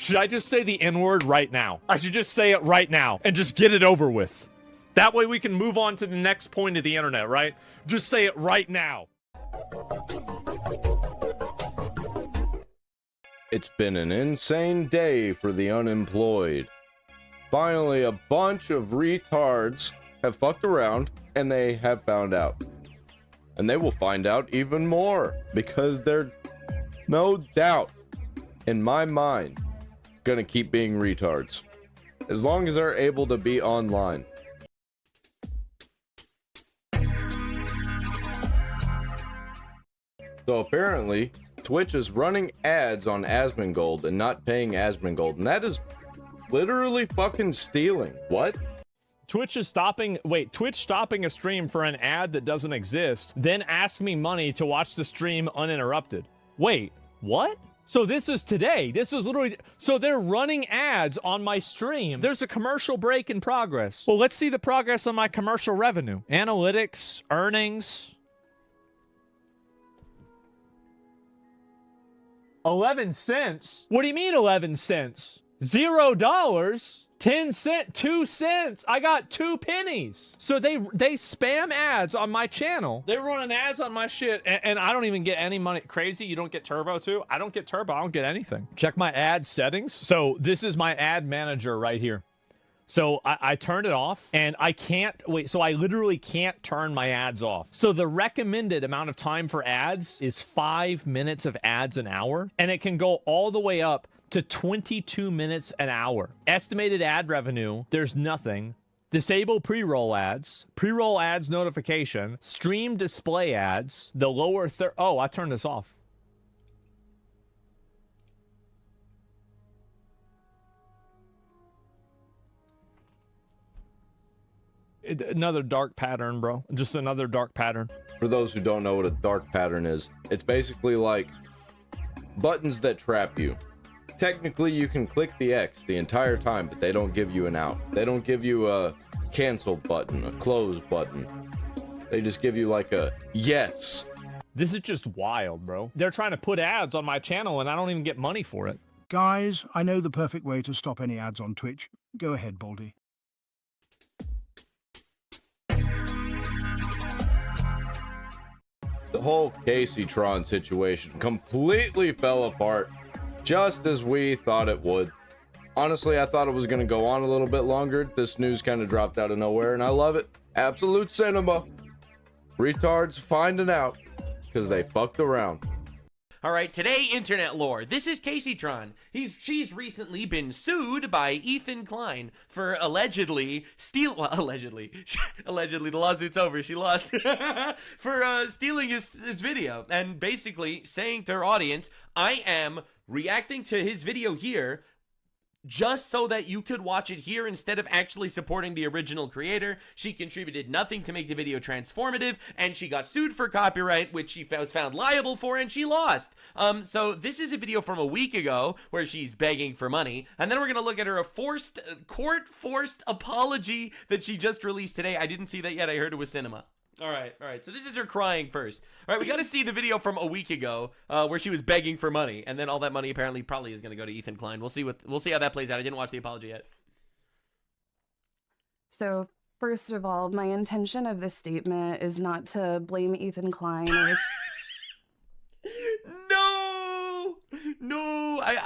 Should I just say the N-word right now? I should just say it right now and just get it over with. That way we can move on to the next point of the internet, right? Just say it right now. It's been an insane day for the unemployed. Finally, a bunch of retards have fucked around and they have found out. And they will find out even more because they're, no doubt, in my mind, gonna keep being retards. As long as they're able to be online. So apparently, Twitch is running ads on Asmongold and not paying Asmongold, and that is literally fucking stealing. What? Twitch stopping a stream for an ad that doesn't exist, then ask me money to watch the stream uninterrupted. Wait, what? So this is today. This is literally, so they're running ads on my stream. There's a commercial break in progress. Well, let's see the progress on my commercial revenue. Analytics, earnings. 11 cents? What do you mean 11 cents? $0? 10 cents, 2 cents. I got 2 pennies. So they spam ads on my channel. They're running ads on my shit, and I don't even get any money. Crazy, you don't get turbo too? I don't get turbo, I don't get anything. Check my ad settings. So this is my ad manager right here. So I turned it off, and I can't, wait, so I literally can't turn my ads off. So the recommended amount of time for ads is 5 minutes of ads an hour, and it can go all the way up to 22 minutes an hour. Estimated ad revenue, there's nothing. Disable pre-roll ads notification, stream display ads, the lower third, oh, I turned this off. Another dark pattern, bro. Just another dark pattern. For those who don't know what a dark pattern is, it's basically like buttons that trap you. Technically, you can click the X the entire time, but they don't give you an out. They don't give you a cancel button, a close button. They just give you like a yes. This is just wild, bro. They're trying to put ads on my channel and I don't even get money for it. Guys, I know the perfect way to stop any ads on Twitch. Go ahead, Baldy. The whole Kaceytron situation completely fell apart, just as we thought it would. Honestly, I thought it was going to go on a little bit longer. This news kind of dropped out of nowhere, and I love it. Absolute cinema. Retards finding out because they fucked around. All right, today, internet lore. This is Kaceytron. She's recently been sued by Ethan Klein for allegedly allegedly, the lawsuit's over. She lost for stealing his video and basically saying to her audience, "I am reacting to his video here just so that you could watch it here instead of actually supporting the original creator." She contributed nothing to make the video transformative, and she got sued for copyright, which she was found liable for, and she lost. So this is a video from a week ago where she's begging for money, and then we're gonna look at her court-forced apology that she just released today. I didn't see that yet. I heard it was cinema. All right. So this is her crying first. All right, we got to see the video from a week ago where she was begging for money, and then all that money probably is going to go to Ethan Klein. We'll see how that plays out. I didn't watch the apology yet. So first of all, my intention of this statement is not to blame Ethan Klein. Or... No, I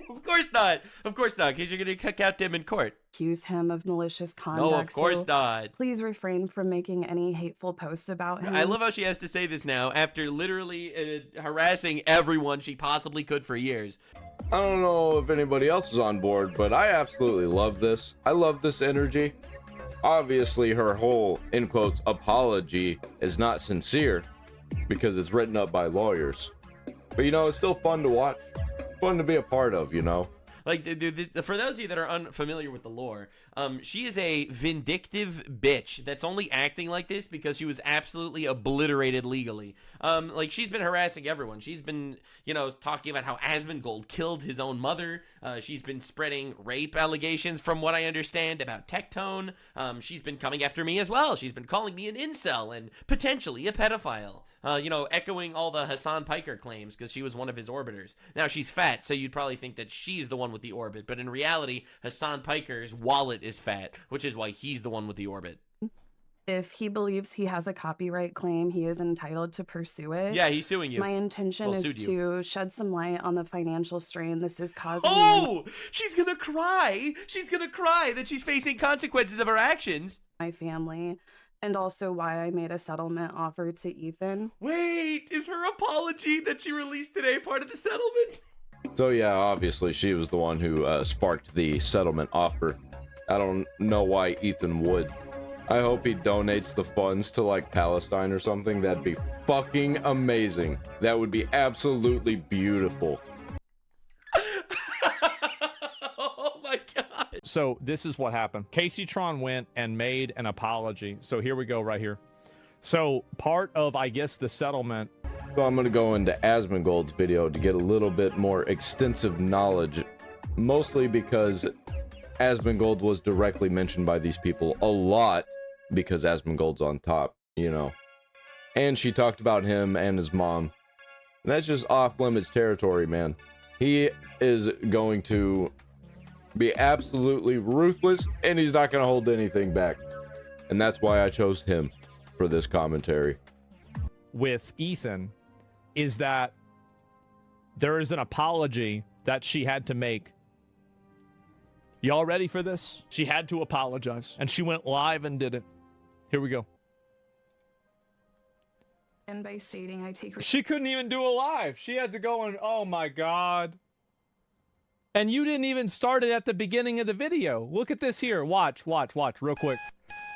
Of course not, because you're gonna kick out him in court. Accuse him of malicious conduct. No, of course not. Please refrain from making any hateful posts about him. I love how she has to say this now after literally harassing everyone she possibly could for years. I don't know if anybody else is on board, but I absolutely love this. I love this energy. Obviously, her whole, in quotes, apology is not sincere because it's written up by lawyers. But, you know, it's still fun to watch. Fun to be a part of, you know? Like, dude, for those of you that are unfamiliar with the lore, she is a vindictive bitch that's only acting like this because she was absolutely obliterated legally. Like, she's been harassing everyone. She's been, you know, talking about how Asmongold killed his own mother. She's been spreading rape allegations, from what I understand, about Tectone. She's been coming after me as well. She's been calling me an incel and potentially a pedophile. You know, echoing all the Hasan Piker claims because she was one of his orbiters. Now, she's fat, so you'd probably think that she's the one with the orbit. But in reality, Hasan Piker's wallet is fat, which is why he's the one with the orbit. If he believes he has a copyright claim, he is entitled to pursue it. Yeah, he's suing you. My intention Well, is sued you. to shed some light on the financial strain this is causing. Oh, she's gonna cry. She's gonna cry that she's facing consequences of her actions. My family, and also why I made a settlement offer to Ethan. Wait, is her apology that she released today part of the settlement? So yeah, obviously she was the one who sparked the settlement offer. I don't know why Ethan would. I hope he donates the funds to like Palestine or something. That'd be fucking amazing. That would be absolutely beautiful. Oh my god. So this is what happened. Kaceytron went and made an apology. So here we go right here. So part of, I guess, the settlement. So I'm gonna go into Asmongold's video to get a little bit more extensive knowledge, mostly because Asmongold was directly mentioned by these people a lot because Asmongold's on top, you know. And she talked about him and his mom. That's just off-limits territory, man. He is going to be absolutely ruthless, and he's not going to hold anything back. And that's why I chose him for this commentary. With Ethan is that there is an apology that she had to make. Y'all ready for this? She had to apologize, and she went live and did it. Here we go. And by stating I take. She couldn't even do a live. She had to go and, oh my god. And you didn't even start it at the beginning of the video. Look at this here. Watch, real quick.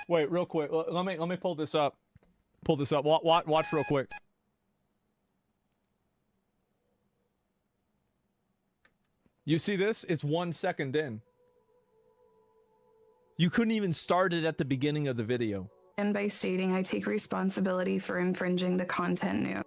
Wait, real quick. Let me pull this up. Pull this up. Watch real quick. You see this? It's 1 second in. You couldn't even start it at the beginning of the video. And by stating I take responsibility for infringing the content nuke.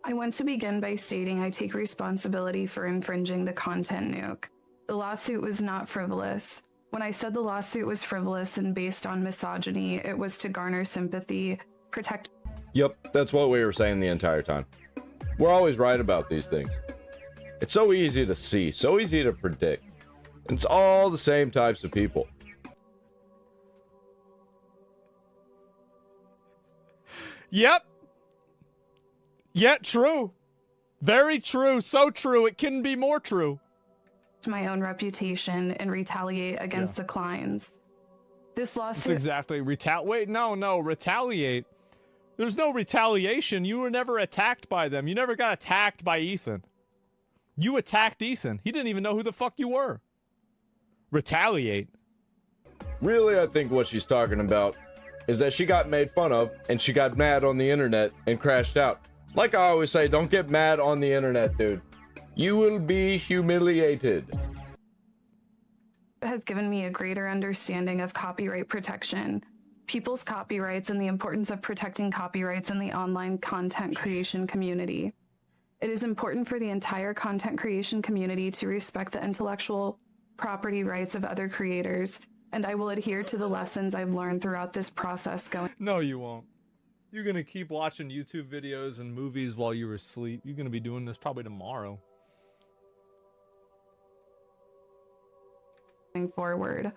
I want to begin by stating I take responsibility for infringing the content nuke. The lawsuit was not frivolous. When I said the lawsuit was frivolous and based on misogyny, it was to garner sympathy, protect. Yep, that's what we were saying the entire time. We're always right about these things. It's so easy to see, so easy to predict. It's all the same types of people. Yep. Yeah, true. Very true. So true. It couldn't be more true. My own reputation and retaliate against the Kleins. This lawsuit. That's exactly. Wait, no. Retaliate. There's no retaliation. You were never attacked by them. You never got attacked by Ethan. You attacked Ethan. He didn't even know who the fuck you were. Retaliate. Really, I think what she's talking about is that she got made fun of and she got mad on the internet and crashed out. Like I always say, don't get mad on the internet, dude. You will be humiliated. Has given me a greater understanding of copyright protection, people's copyrights, and the importance of protecting copyrights in the online content creation community. It is important for the entire content creation community to respect the intellectual property rights of other creators, and I will adhere to the lessons I've learned throughout this process going. No, you won't. You're gonna keep watching YouTube videos and movies while you're asleep. You're gonna be doing this probably tomorrow. Forward.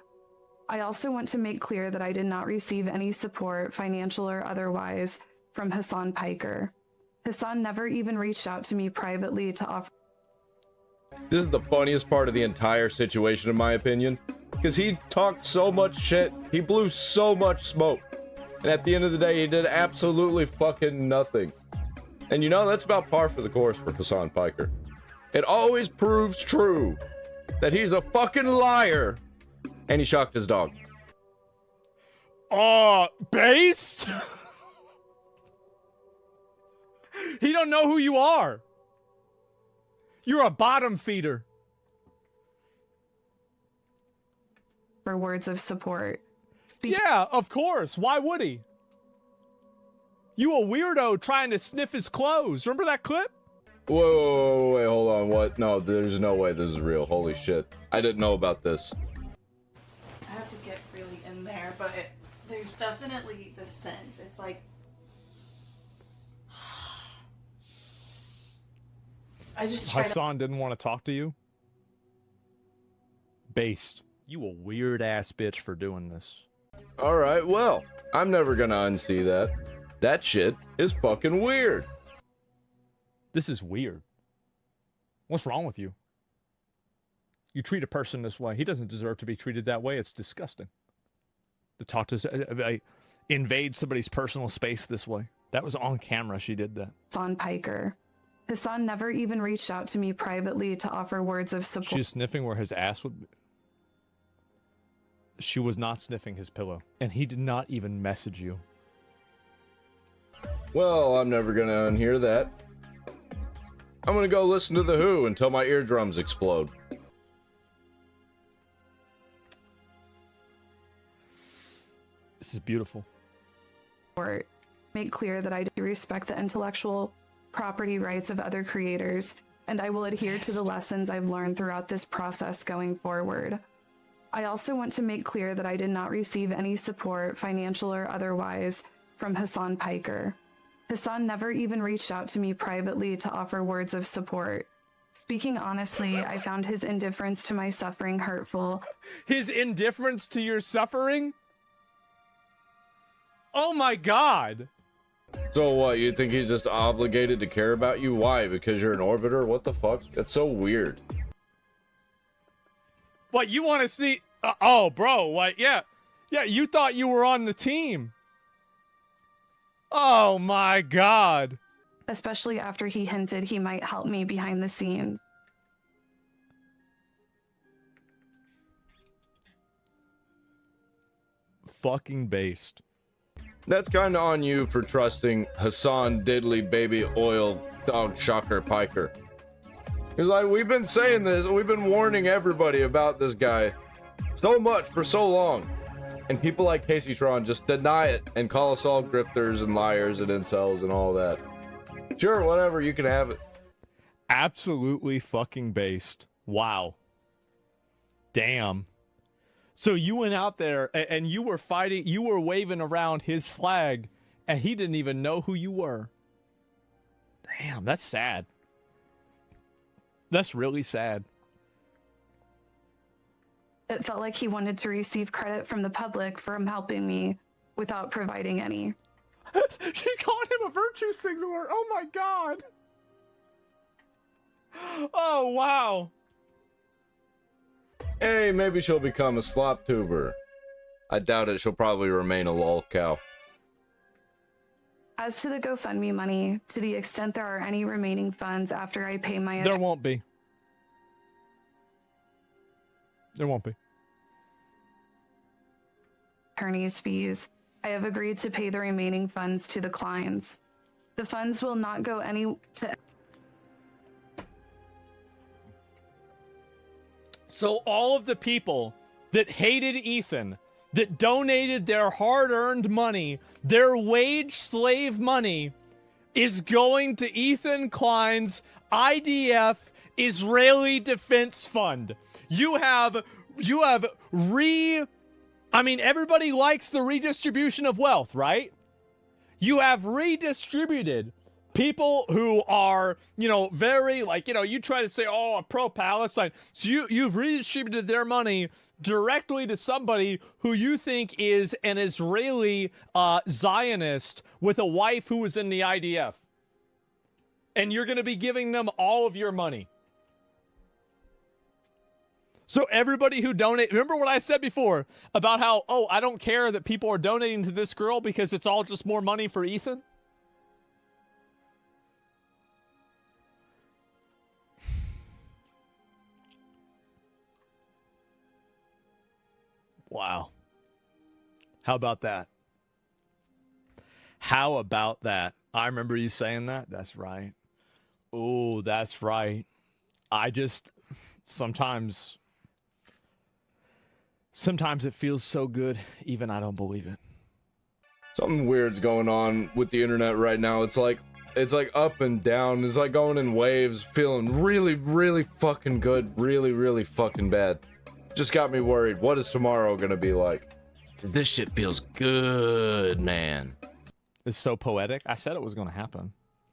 I also want to make clear that I did not receive any support, financial or otherwise, from Hasan Piker. Hasan never even reached out to me privately to offer. This is the funniest part of the entire situation, in my opinion, because he talked so much shit, he blew so much smoke, and at the end of the day, he did absolutely fucking nothing. And you know, that's about par for the course for Hasan Piker. It always proves true that he's a fucking liar, and he shocked his dog. Based? He don't know who you are. You're a bottom feeder. For words of support. Yeah, of course. Why would he? You a weirdo trying to sniff his clothes. Remember that clip? Whoa, wait, hold on, what? No, there's no way this is real. Holy shit. I didn't know about this. I have to get really in there, but there's definitely the scent. It's like... I just try to... Hasan didn't want to talk to you? Based. You a weird ass bitch for doing this. Alright, well, I'm never gonna unsee that. That shit is fucking weird. This is weird. What's wrong with you? You treat a person this way. He doesn't deserve to be treated that way. It's disgusting. To talk to... invade somebody's personal space this way. That was on camera. She did that. On Piker. Hasan never even reached out to me privately to offer words of support. She's sniffing where his ass would be. She was not sniffing his pillow. And he did not even message you. Well, I'm never gonna unhear that. I'm gonna go listen to The Who until my eardrums explode. This is beautiful. Make clear that I do respect the intellectual property rights of other creators, and I will adhere to the lessons I've learned throughout this process going forward. I also want to make clear that I did not receive any support, financial or otherwise, from Hasan Piker. Hasan never even reached out to me privately to offer words of support. Speaking honestly, I found his indifference to my suffering hurtful. His indifference to your suffering? Oh my god! So what, you think he's just obligated to care about you? Why? Because you're an orbiter? What the fuck? That's so weird. What, you want to see... oh, bro, what? Yeah, you thought you were on the team. Oh my god. Especially after he hinted he might help me behind the scenes. Fucking based. That's kind of on you for trusting Hasan Diddley Baby Oil Dog Shocker Piker. Because like, we've been saying this, we've been warning everybody about this guy so much for so long. And people like Kaceytron just deny it and call us all grifters and liars and incels and all that. Sure, whatever, you can have it. Absolutely fucking based. Wow. Damn. So you went out there and you were fighting, you were waving around his flag, and he didn't even know who you were. Damn, that's sad. That's really sad. It felt like he wanted to receive credit from the public for him helping me without providing any. She called him a virtue signaler. Oh my god. Oh, wow. Hey, maybe she'll become a slop tuber. I doubt it. She'll probably remain a lol cow. As to the GoFundMe money, to the extent there are any remaining funds after I pay my... There won't be. There won't be. Attorney's fees, I have agreed to pay the remaining funds to the Kleins. The funds will not go to... So all of the people that hated Ethan, that donated their hard-earned money, their wage slave money, is going to Ethan Klein's IDF Israeli Defense Fund. I mean, everybody likes the redistribution of wealth, right? You have redistributed people who are, very, you try to say, oh, pro-Palestine. So you've redistributed their money directly to somebody who you think is an Israeli Zionist with a wife who was in the IDF. And you're going to be giving them all of your money. So everybody who donate, remember what I said before about how, oh, I don't care that people are donating to this girl because it's all just more money for Ethan? Wow. How about that? How about that? I remember you saying that. That's right. Oh, that's right. I just, sometimes it feels so good, even I don't believe it. Something weird's going on with the internet right now. It's like up and down. It's like going in waves, feeling really, really fucking good, really, really fucking bad. Just got me worried. What is tomorrow gonna be like? This shit feels good, man. It's so poetic. I said it was gonna happen.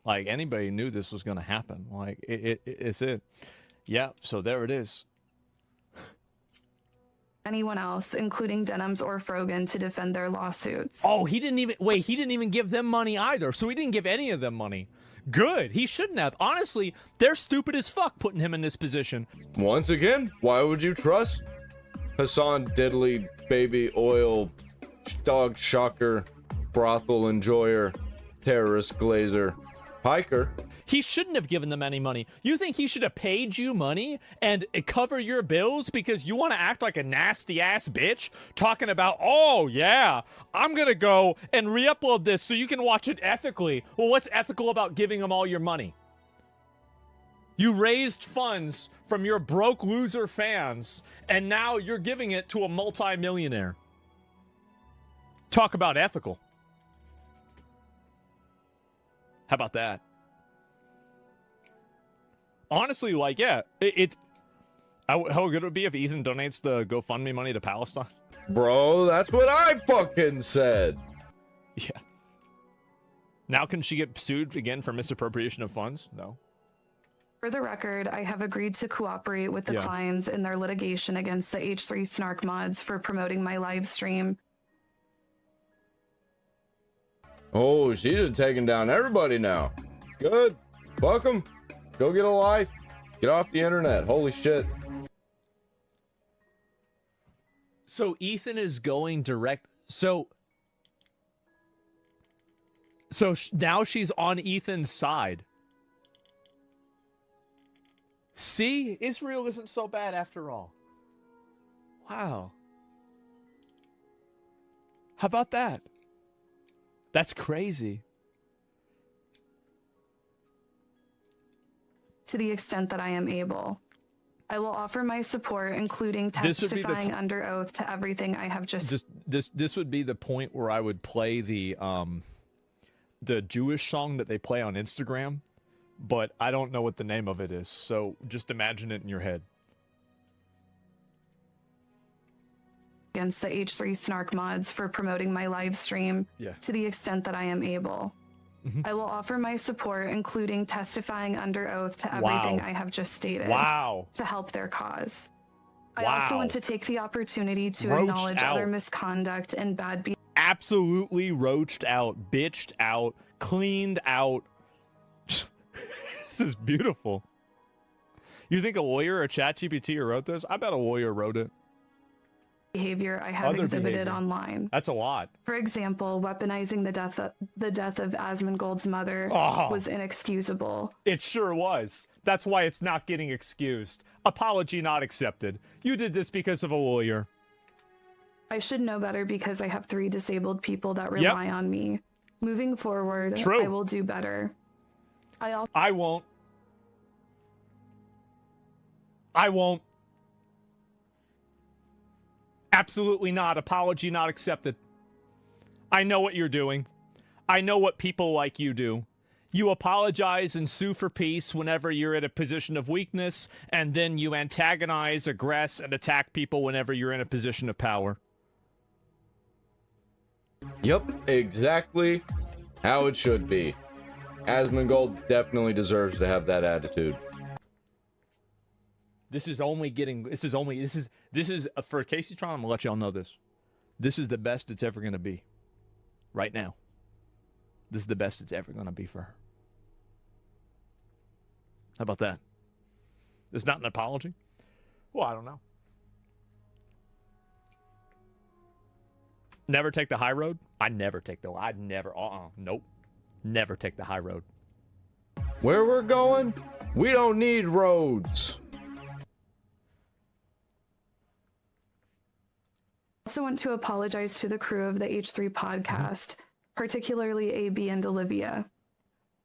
Like, anybody knew this was going to happen. Like, it's it. Yeah, so there it is. Anyone else, including Denims or Frogan, to defend their lawsuits. Oh, he didn't even give them money either. So he didn't give any of them money. Good. He shouldn't have. Honestly, they're stupid as fuck putting him in this position. Once again, why would you trust Hasan Diddley, baby oil, dog shocker, brothel enjoyer, terrorist glazer, Piker? He shouldn't have given them any money. You think he should have paid you money and cover your bills because you want to act like a nasty ass bitch talking about, oh yeah, I'm gonna go and re-upload this so you can watch it ethically. Well, what's ethical about giving them all your money? You raised funds from your broke loser fans and now you're giving it to a multi-millionaire. Talk about ethical. How about that? Honestly, like, yeah, how good it would be if Ethan donates the GoFundMe money to Palestine? Bro, that's what I fucking said. Yeah. Now can she get sued again for misappropriation of funds? No. For the record, I have agreed to cooperate with the Kleins in their litigation against the H3 Snark mods for promoting my live stream. Oh, she's just taking down everybody now. Good. Fuck 'em. Go get a life. Get off the internet. Holy shit. So Ethan is going direct. So now she's on Ethan's side. See, Israel isn't so bad after all. Wow. How about that? That's crazy. To the extent that I am able. I will offer my support, including testifying under oath to everything I have just... This would be the point where I would play the Jewish song that they play on Instagram, but I don't know what the name of it is, so just imagine it in your head. Against the H3 Snark mods for promoting my live stream to the extent that I am able. I will offer my support, including testifying under oath to everything I have just stated to help their cause. I also want to take the opportunity to acknowledge other misconduct and bad behavior. Absolutely roached out, bitched out, cleaned out. This is beautiful. You think a lawyer or ChatGPT wrote this? I bet a lawyer wrote it. Behavior I have exhibited online. That's a lot. For example, weaponizing the death of Asmongold's mother was inexcusable. It sure was. That's why it's not getting excused. Apology not accepted. You did this because of a lawyer. I should know better because I have 3 disabled people that rely on me. Moving forward, I will do better. I won't. Absolutely not. Apology not accepted. I know what you're doing. I know what people like you do. You apologize and sue for peace whenever you're in a position of weakness, and then you antagonize, aggress, and attack people whenever you're in a position of power. Yep, exactly how it should be. Asmongold definitely deserves to have that attitude. This is for Kaceytron, I'm gonna let y'all know this. This is the best it's ever gonna be. Right now. This is the best it's ever gonna be for her. How about that? It's not an apology? Well, I don't know. Never take the high road? Nope. Never take the high road. Where we're going, we don't need roads. I also want to apologize to the crew of the H3 podcast, particularly AB and Olivia.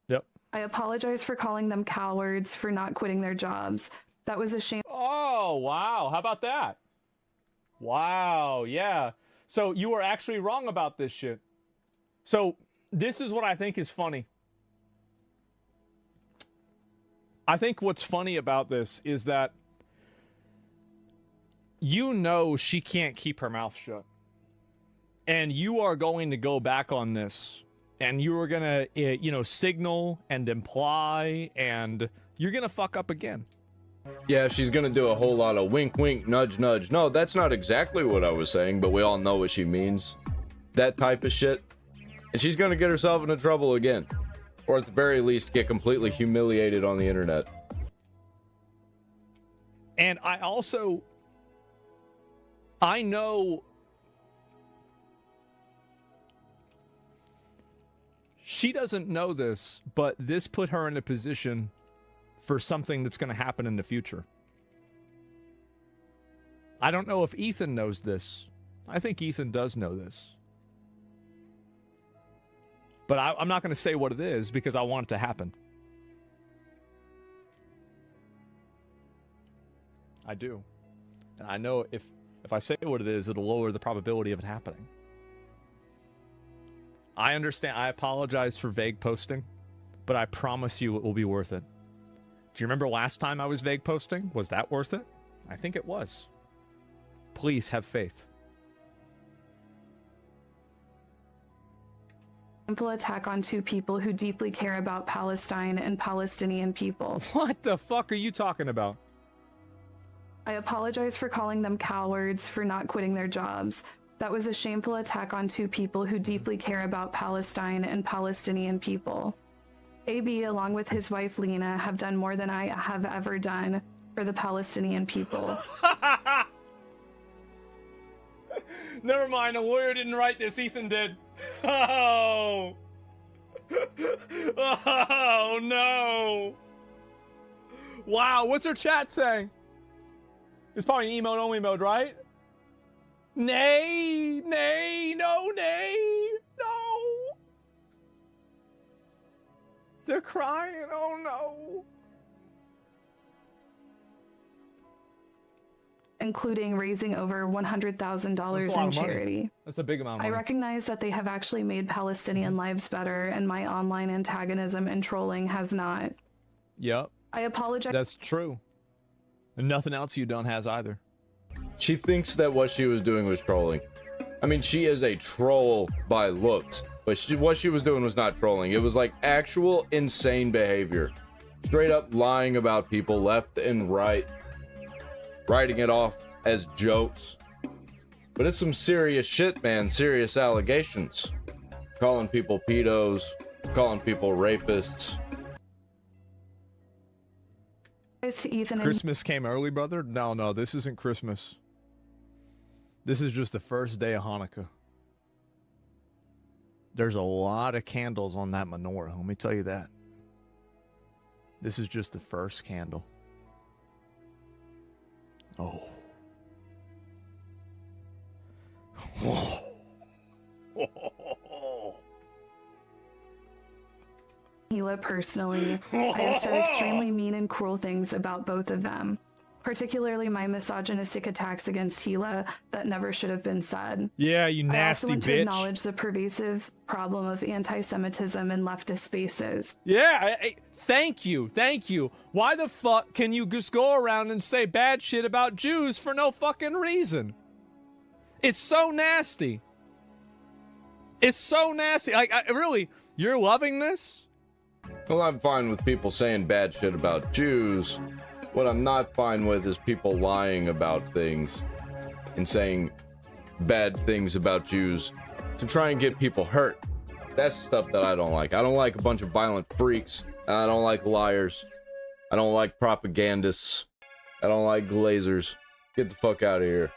Yep. I apologize for calling them cowards for not quitting their jobs. That was a shame. Oh, wow. How about that? Wow, yeah. So you were actually wrong about this shit. So this is what I think is funny. I think what's funny about this is that you know she can't keep her mouth shut. And you are going to go back on this and you were gonna, you know, signal and imply, and you're gonna fuck up again. Yeah, she's gonna do a whole lot of wink, wink, nudge, nudge. No, that's not exactly what I was saying, but we all know what she means. That type of shit. And she's gonna get herself into trouble again. Or at the very least, get completely humiliated on the internet. And I know she doesn't know this, but this put her in a position for something that's going to happen in the future. I don't know if Ethan knows this. I think Ethan does know this. But I'm not going to say what it is because I want it to happen. I do. And I know if I say what it is, it'll lower the probability of it happening. I understand. I apologize for vague posting, but I promise you it will be worth it. Do you remember last time I was vague posting? Was that worth it? I think it was. Please have faith. Simple attack on two people who deeply care about Palestine and Palestinian people. What the fuck are you talking about? I apologize for calling them cowards for not quitting their jobs. That was a shameful attack on two people who deeply care about Palestine and Palestinian people. AB, along with his wife Lena, have done more than I have ever done for the Palestinian people. Never mind, a lawyer didn't write this, Ethan did. Oh! Oh, no! Wow, what's her chat saying? It's probably an emote only mode, right? Nay, nay, no, nay, no! They're crying, oh no! Including raising over $100,000 in charity. That's a big amount of I money. recognize that they have actually made Palestinian lives better, and my online antagonism and trolling has not. Yep, I apologize. that's true. And nothing else you done has either. She thinks that what she was doing was trolling. I mean, she is a troll by looks, but what she was doing was not trolling. It was like actual insane behavior. Straight up lying about people left and right. Writing it off as jokes. But it's some serious shit, man. Serious allegations. Calling people pedos. Calling people rapists. To Ethan and Christmas came early, brother? No, this isn't Christmas. This is just the first day of Hanukkah. There's a lot of candles on that menorah, let me tell you that. This is just the first candle. Oh. Hila personally, I have said extremely mean and cruel things about both of them. Particularly my misogynistic attacks against Hila that never should have been said. Yeah, you I also nasty want to bitch. acknowledge the pervasive problem of anti-Semitism in leftist spaces. Yeah, thank you. Why the fuck can you just go around and say bad shit about Jews for no fucking reason? It's so nasty. It's so nasty. Like, really, you're loving this? Well, I'm fine with people saying bad shit about Jews. What I'm not fine with is people lying about things and saying bad things about Jews to try and get people hurt. That's stuff that I don't like. I don't like a bunch of violent freaks. I don't like liars. I don't like propagandists. I don't like glazers. Get the fuck out of here.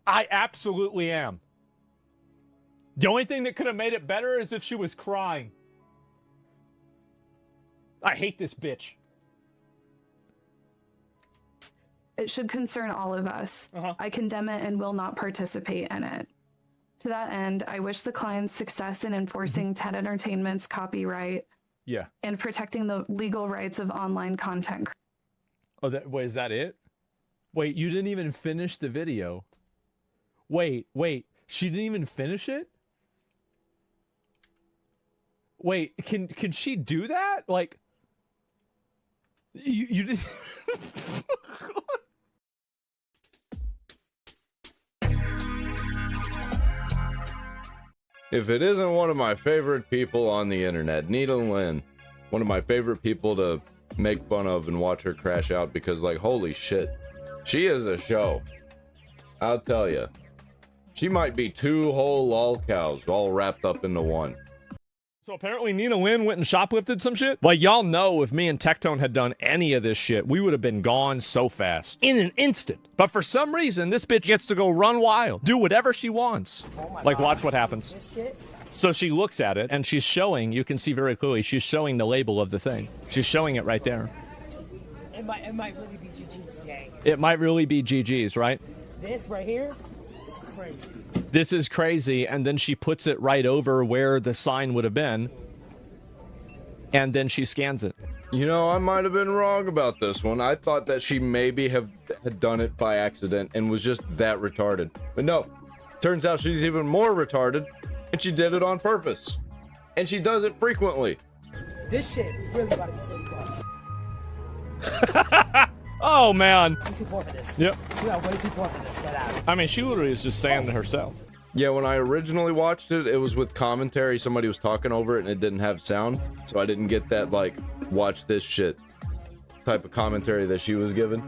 I absolutely am. The only thing that could have made it better is if she was crying. I hate this bitch. It should concern all of us. I condemn it and will not participate in it. To that end, I wish the Kleins success in enforcing TED Entertainment's copyright Yeah. and protecting the legal rights of online content. Oh, wait, is that it? Wait, you didn't even finish the video. Wait, she didn't even finish it? Wait, can she do that? Like, you did. If it isn't one of my favorite people on the internet, Nina Lynn, one of my favorite people to make fun of and watch her crash out because, like, holy shit, she is a show. I'll tell you. She might be 2 whole lol cows all wrapped up into one. So apparently Nina Lynn went and shoplifted some shit? Like, y'all know if me and Tectone had done any of this shit, we would have been gone so fast. In an instant. But for some reason, this bitch gets to go run wild. Do whatever she wants. Like, watch what happens. So she looks at it, and she's showing, you can see very clearly, she's showing the label of the thing. She's showing it right there. It might really be GG's gang. It might really be GG's, right? This right here is crazy. This is crazy, and then she puts it right over where the sign would have been, and then she scans it. You know, I might have been wrong about this one. I thought that she maybe had done it by accident and was just that retarded. But no, turns out she's even more retarded, and she did it on purpose. And she does it frequently. This shit really about to be really fun. Oh, man. I'm too poor for this. Yep. You got way too poor for this. Get out. I mean, she literally is just saying to herself. Yeah, when I originally watched it, it was with commentary. Somebody was talking over it and it didn't have sound. So I didn't get that, like, watch this shit type of commentary that she was given.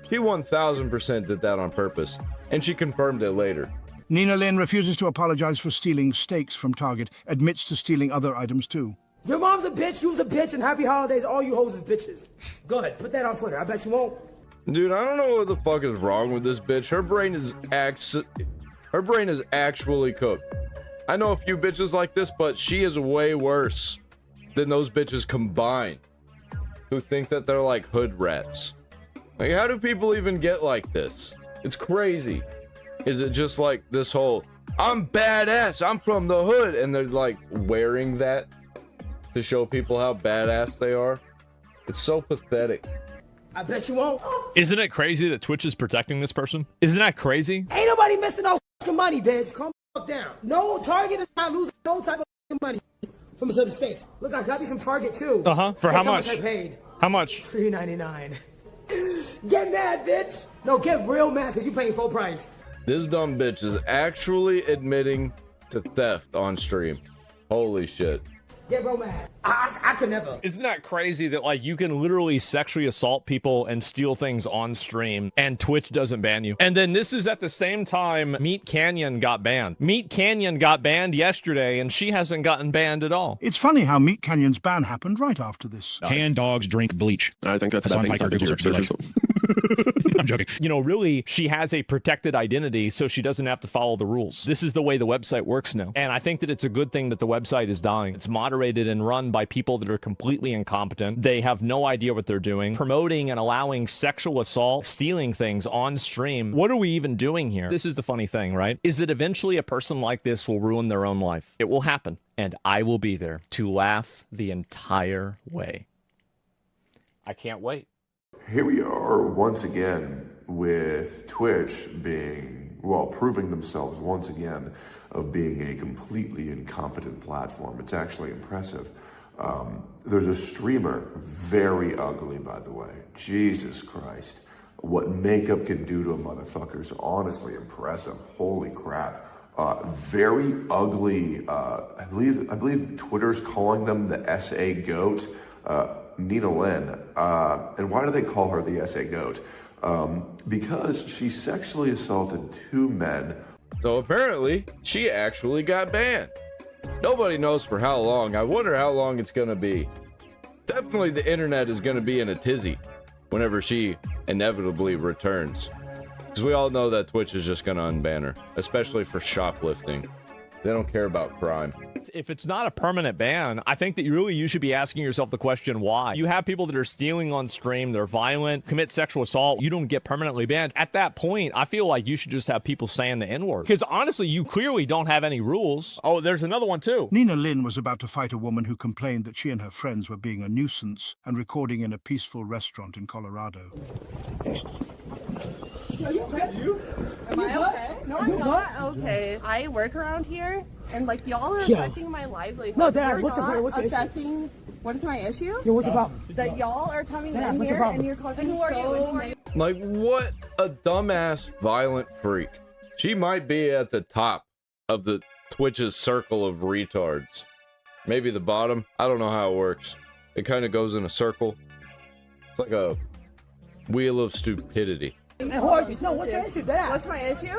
She 1000% did that on purpose. And she confirmed it later. Nina Lynn refuses to apologize for stealing steaks from Target, admits to stealing other items too. Your mom's a bitch, you's a bitch, and happy holidays, all you hoes is bitches. Go ahead, put that on Twitter. I bet you won't. Dude, I don't know what the fuck is wrong with this bitch. Her brain is actually cooked. I know a few bitches like this, but she is way worse than those bitches combined who think that they're like hood rats. Like, how do people even get like this? It's crazy. Is it just like this whole, I'm badass, I'm from the hood, and they're like wearing that to show people how badass they are? It's so pathetic. I bet you won't. Isn't it crazy that Twitch is protecting this person? Isn't that crazy? Ain't nobody missing no fucking money, bitch. Calm the fuck down. No, Target is not losing no type of fucking money from some mistakes. Look, I got me some Target too. Uh-huh. For how much? I paid. How much? $3.99. Get mad, bitch. No, get real mad because you paying full price. This dumb bitch is actually admitting to theft on stream. Holy shit. Get real mad. I could never. Isn't that crazy that, like, you can literally sexually assault people and steal things on stream and Twitch doesn't ban you? And then this is at the same time Meat Canyon got banned. Meat Canyon got banned yesterday and she hasn't gotten banned at all. It's funny how Meat Canyon's ban happened right after this. Can dogs drink bleach? I think that's a Hasan bad thing. Piker, Google search. I'm joking. You know, really, she has a protected identity, so she doesn't have to follow the rules. This is the way the website works now. And I think that it's a good thing that the website is dying. It's moderated and run by people that are completely incompetent. They have no idea what they're doing. Promoting and allowing sexual assault, stealing things on stream. What are we even doing here? This is the funny thing, right? Is that eventually a person like this will ruin their own life. It will happen. And I will be there to laugh the entire way. I can't wait. Here we are once again with Twitch being, well, proving themselves once again of being a completely incompetent platform. It's actually impressive. There's a streamer, very ugly, by the way. Jesus Christ. What makeup can do to a motherfucker is honestly impressive. Holy crap. Very ugly. I believe Twitter's calling them the SA GOAT. Nina Lynn. And why do they call her the SA GOAT? Because she sexually assaulted 2 men. So apparently, she actually got banned. Nobody knows for how long. I wonder how long it's gonna be. Definitely the internet is gonna be in a tizzy whenever she inevitably returns. Because we all know that Twitch is just gonna unban her, especially for shoplifting. They don't care about crime. If it's not a permanent ban, I think that you should be asking yourself the question, why? You have people that are stealing on stream, they're violent, commit sexual assault, you don't get permanently banned. At that point, I feel like you should just have people saying the N-word. Because honestly, you clearly don't have any rules. Oh, there's another one too. Nina Lynn was about to fight a woman who complained that she and her friends were being a nuisance and recording in a peaceful restaurant in Colorado. Are you okay? Am I okay? No, I'm not okay. I work around here, and like y'all are affecting my livelihood. No, Dad, You're what's the not point? What's the issue? affecting. What is my issue? Yo, what's the problem? That y'all are coming Dad, in what's the here problem? and you're causing And who are you? so And who are many. Like, what a dumbass violent freak. She might be at the top of the Twitch's circle of retards. Maybe the bottom. I don't know how it works. It kind of goes in a circle. It's like a wheel of stupidity. Hey, who are you? No, what's your issue? What's my issue?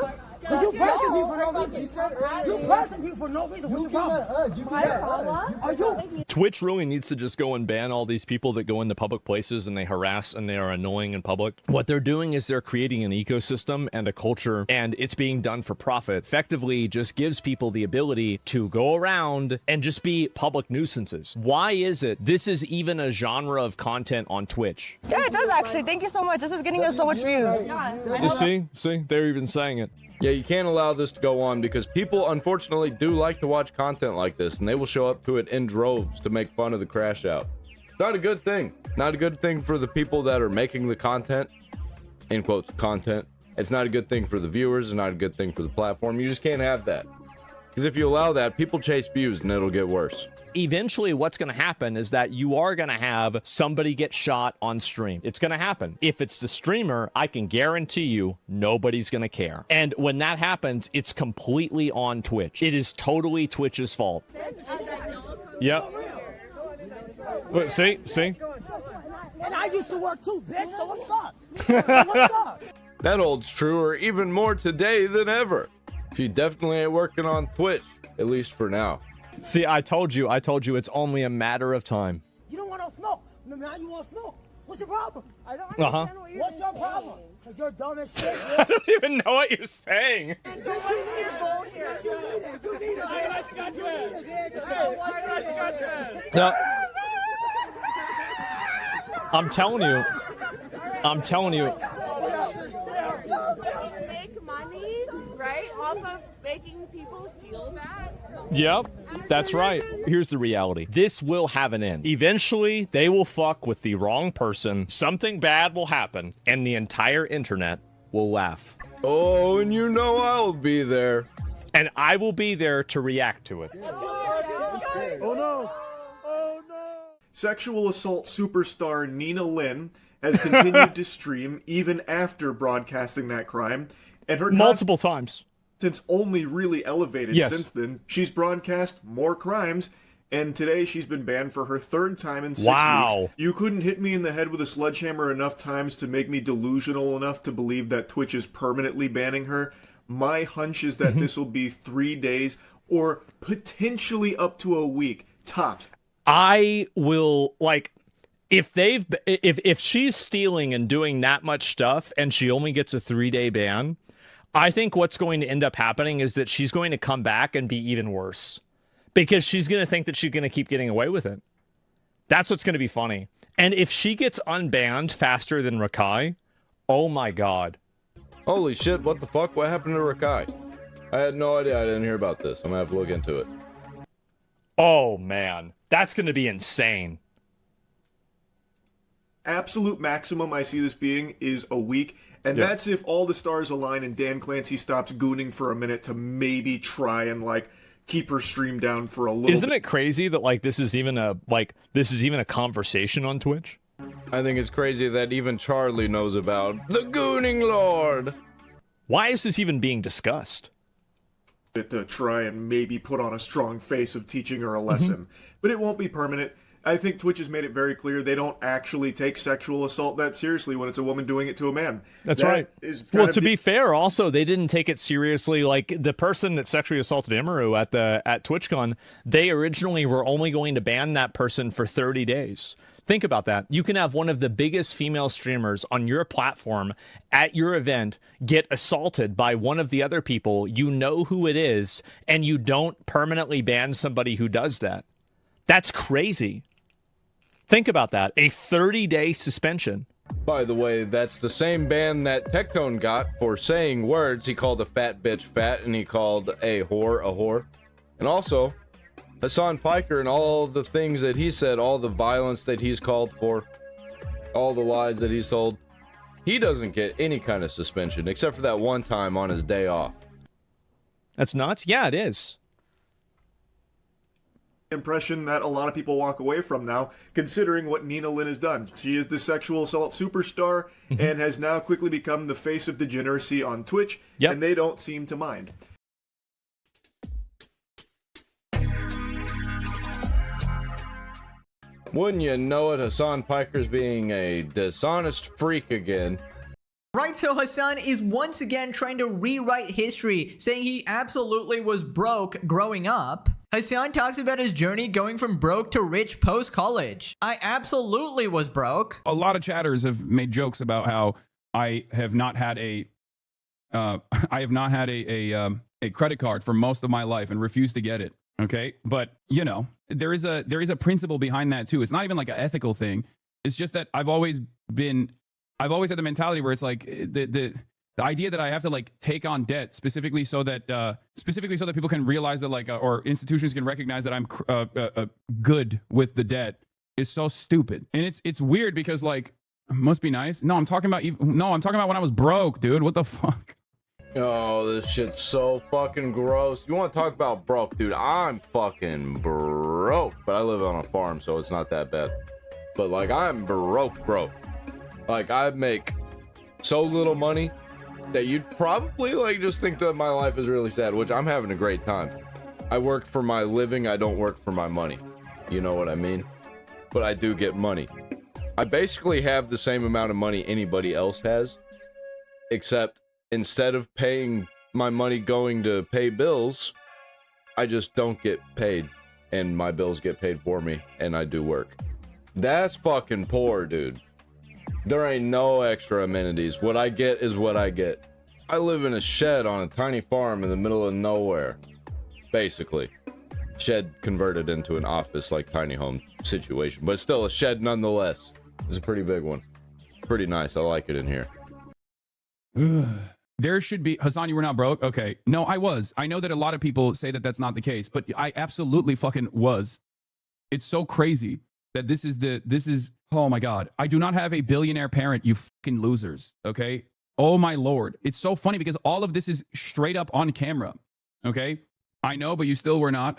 You pressing people for no reason. You pressing people for no reason. What's your problem? My problem? Are you? Twitch really needs to just go and ban all these people that go into public places and they harass and they are annoying in public. What they're doing is they're creating an ecosystem and a culture, and it's being done for profit. Effectively just gives people the ability to go around and just be public nuisances. Why is it this is even a genre of content on Twitch? Yeah, it does actually. Thank you so much. This is getting us so much views. You see, they're even saying it. Yeah, you can't allow this to go on because people unfortunately do like to watch content like this, and they will show up to it in droves to make fun of the crash out. It's not a good thing. Not a good thing for the people that are making the content, in quotes, content. It's not a good thing for the viewers. It's not a good thing for the platform. You just can't have that. Because if you allow that, people chase views and it'll get worse. Eventually what's going to happen is that you are going to have somebody get shot on stream. It's going to happen. If it's the streamer, I can guarantee you nobody's going to care. And when that happens, it's completely on Twitch. It is totally Twitch's fault. Yep. Wait, see? And I used to work too, bitch, so what's up? What's up? That holds true, or even more today than ever. She definitely ain't working on Twitch, at least for now. See, I told you it's only a matter of time. You don't want no smoke. Now you want smoke. What's your problem? I don't understand what you're What's your problem? Because you're dumb as shit. I don't even know what you're saying. So what is your goal here? You need it. I got your ass. No. I'm telling you. Make money, right, off of making people feel bad? Yep, that's right. Here's the reality. This will have an end. Eventually, they will fuck with the wrong person, something bad will happen, and the entire internet will laugh. Oh, and you know I'll be there. And I will be there to react to it. Oh no. Sexual assault superstar Nina Lynn has continued to stream even after broadcasting that crime, and her multiple times. Content's only really elevated since then. She's broadcast more crimes, and today she's been banned for her third time in 6 weeks. You couldn't hit me in the head with a sledgehammer enough times to make me delusional enough to believe that Twitch is permanently banning her. My hunch is that this will be 3 days or potentially up to a week, tops. I will, like, if she's stealing and doing that much stuff and she only gets a 3-day ban, I think what's going to end up happening is that she's going to come back and be even worse because she's going to think that she's going to keep getting away with it. That's what's going to be funny. And if she gets unbanned faster than Rakai, oh my God. Holy shit, what the fuck? What happened to Rakai? I had no idea. I didn't hear about this. I'm going to have to look into it. Oh man, that's going to be insane. Absolute maximum I see this being is a week. And that's if all the stars align and Dan Clancy stops gooning for a minute to maybe try and, like, keep her stream down for a little Isn't it crazy that, like, this is even a conversation on Twitch? I think it's crazy that even Charlie knows about the Gooning Lord. Why is this even being discussed? To try and maybe put on a strong face of teaching her a lesson. But it won't be permanent. I think Twitch has made it very clear they don't actually take sexual assault that seriously when it's a woman doing it to a man. That's right. Well, to be fair, also, they didn't take it seriously. Like, the person that sexually assaulted Emiru at TwitchCon, they originally were only going to ban that person for 30 days. Think about that. You can have one of the biggest female streamers on your platform at your event get assaulted by one of the other people. You know who it is, and you don't permanently ban somebody who does that. That's crazy. Think about that. A 30-day suspension. By the way, that's the same ban that Tectone got for saying words. He called a fat bitch fat, and he called a whore. And also, Hasan Piker and all the things that he said, all the violence that he's called for, all the lies that he's told, he doesn't get any kind of suspension, except for that one time on his day off. That's nuts? Yeah, it is. Impression that a lot of people walk away from now, considering what Nina Lynn has done. She is the sexual assault superstar and has now quickly become the face of degeneracy on Twitch, and they don't seem to mind. Wouldn't you know it, Hasan Piker's being a dishonest freak again. Right, so Hasan is once again trying to rewrite history, saying he absolutely was broke growing up. Hasan talks about his journey going from broke to rich post-college. I absolutely was broke. A lot of chatters have made jokes about how I have not had a credit card for most of my life and refused to get it. Okay, but you know, there is a principle behind that too. It's not even like an ethical thing. It's just that I've always had the mentality where it's like the idea that I have to like take on debt specifically so that people can realize that like or institutions can recognize that I'm good with the debt is so stupid. And it's weird because like must be nice. No, I'm talking about when I was broke, dude. What the fuck? Oh, this shit's so fucking gross. You want to talk about broke, dude? I'm fucking broke, but I live on a farm, so it's not that bad. But like I'm broke. Like I make so little money that you'd probably like just think that my life is really sad, which I'm having a great time. I work for my living, I don't work for my money. You know what I mean? But I do get money. I basically have the same amount of money anybody else has, except instead of paying my money going to pay bills, I just don't get paid and my bills get paid for me and I do work. That's fucking poor, dude. There ain't no extra amenities. What I get is what I get. I live in a shed on a tiny farm in the middle of nowhere. Basically. Shed converted into an office like tiny home situation, but still a shed nonetheless. It's a pretty big one. Pretty nice. I like it in here. There should be... Hasan, you were not broke? Okay. No, I was. I know that a lot of people say that that's not the case, but I absolutely fucking was. It's so crazy that this is... Oh my God. I do not have a billionaire parent, you fucking losers. Okay? Oh my Lord. It's so funny because all of this is straight up on camera. Okay? I know, but you still were not.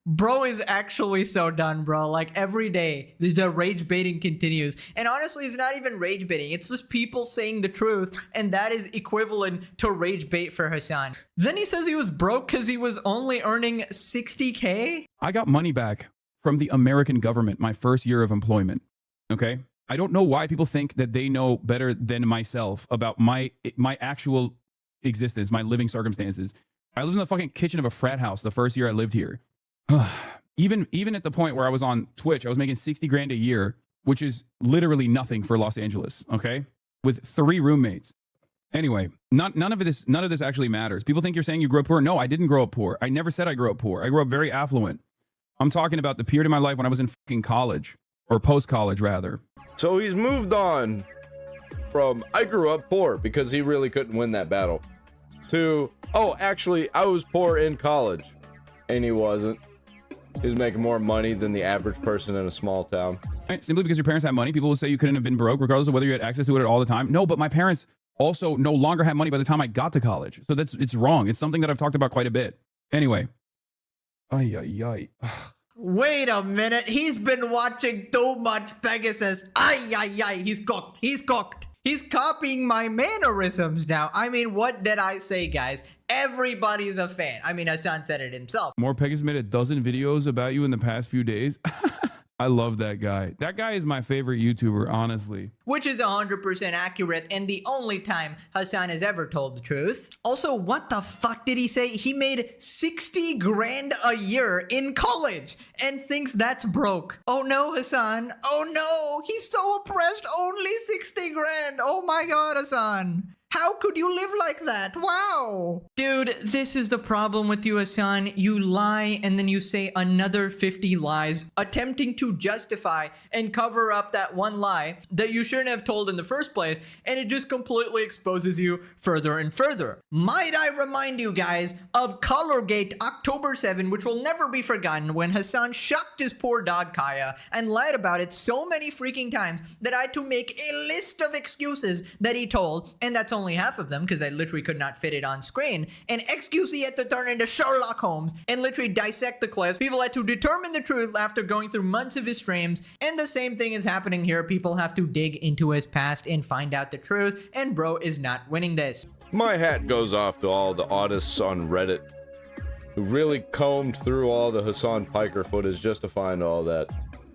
Bro is actually so done, bro. Like every day, the rage baiting continues. And honestly, it's not even rage baiting. It's just people saying the truth. And that is equivalent to rage bait for Hasan. Then he says he was broke because he was only earning 60K. I got money back from the American government my first year of employment. Okay? I don't know why people think that they know better than myself about my actual existence, my living circumstances. I lived in the fucking kitchen of a frat house the first year I lived here. Even at the point where I was on Twitch, I was making 60 grand a year, which is literally nothing for Los Angeles, okay? With 3 roommates. Anyway, none of this actually matters. People think you're saying you grew up poor. No, I didn't grow up poor. I never said I grew up poor. I grew up very affluent. I'm talking about the period of my life when I was in fucking college, or post-college rather. So he's moved on from I grew up poor because he really couldn't win that battle to, oh, actually, I was poor in college. And he wasn't. He was making more money than the average person in a small town. Right? Simply because your parents had money, people will say you couldn't have been broke regardless of whether you had access to it all the time. No, but my parents also no longer had money by the time I got to college. So it's wrong. It's something that I've talked about quite a bit. Anyway. Ay, ay, ay. Wait a minute. He's been watching too much Pegasus. Ay, ay, ay. He's cooked. He's cooked. He's copying my mannerisms now. I mean, what did I say, guys? Everybody's a fan. I mean, Hasan said it himself. More Pegasus made a dozen videos about you in the past few days. I love that guy. That guy is my favorite YouTuber, honestly. Which is 100% accurate and the only time Hasan has ever told the truth. Also, what the fuck did he say? He made 60 grand a year in college and thinks that's broke. Oh no, Hasan. Oh no, he's so oppressed. Only 60 grand. Oh my God, Hasan. How could you live like that? Wow. Dude, this is the problem with you, Hasan. You lie and then you say another 50 lies, attempting to justify and cover up that one lie that you shouldn't have told in the first place, and it just completely exposes you further and further. Might I remind you guys of Colorgate October 7, which will never be forgotten, when Hasan shucked his poor dog Kaya and lied about it so many freaking times that I had to make a list of excuses that he told, and that's only half of them because I literally could not fit it on screen. An excuse he had to turn into Sherlock Holmes and literally dissect the clips. People had to determine the truth after going through months of his streams, and the same thing is happening here. People have to dig into his past and find out the truth, and bro is not winning this. My hat goes off to all the autists on Reddit who really combed through all the Hasan Piker footage just to find all that.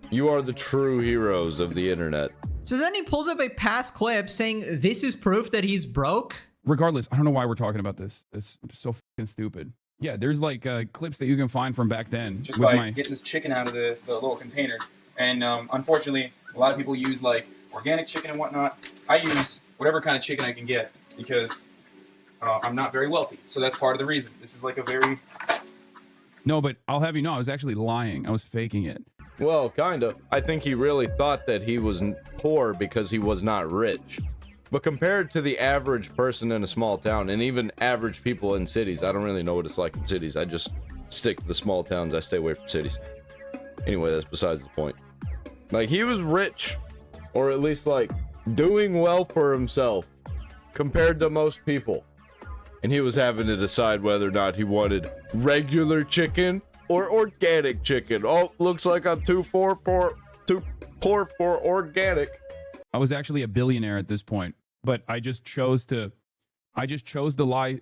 You are the true heroes of the internet. So then he pulls up a past clip saying this is proof that he's broke. Regardless, I don't know why we're talking about this. It's so fucking stupid. Yeah, there's like clips that you can find from back then. Just like getting this chicken out of the little container. And unfortunately, a lot of people use like organic chicken and whatnot. I use whatever kind of chicken I can get because I'm not very wealthy. So that's part of the reason. This is like a very... No, but I'll have you know, I was actually lying. I was faking it. Well, kinda. I think he really thought that he was poor because he was not rich. But compared to the average person in a small town, and even average people in cities, I don't really know what it's like in cities. I just stick to the small towns. I stay away from cities. Anyway, that's besides the point. Like, he was rich, or at least, like, doing well for himself, compared to most people. And he was having to decide whether or not he wanted regular chicken or organic chicken. Oh, looks like I'm too poor for organic. I was actually a billionaire at this point, but I just chose to lie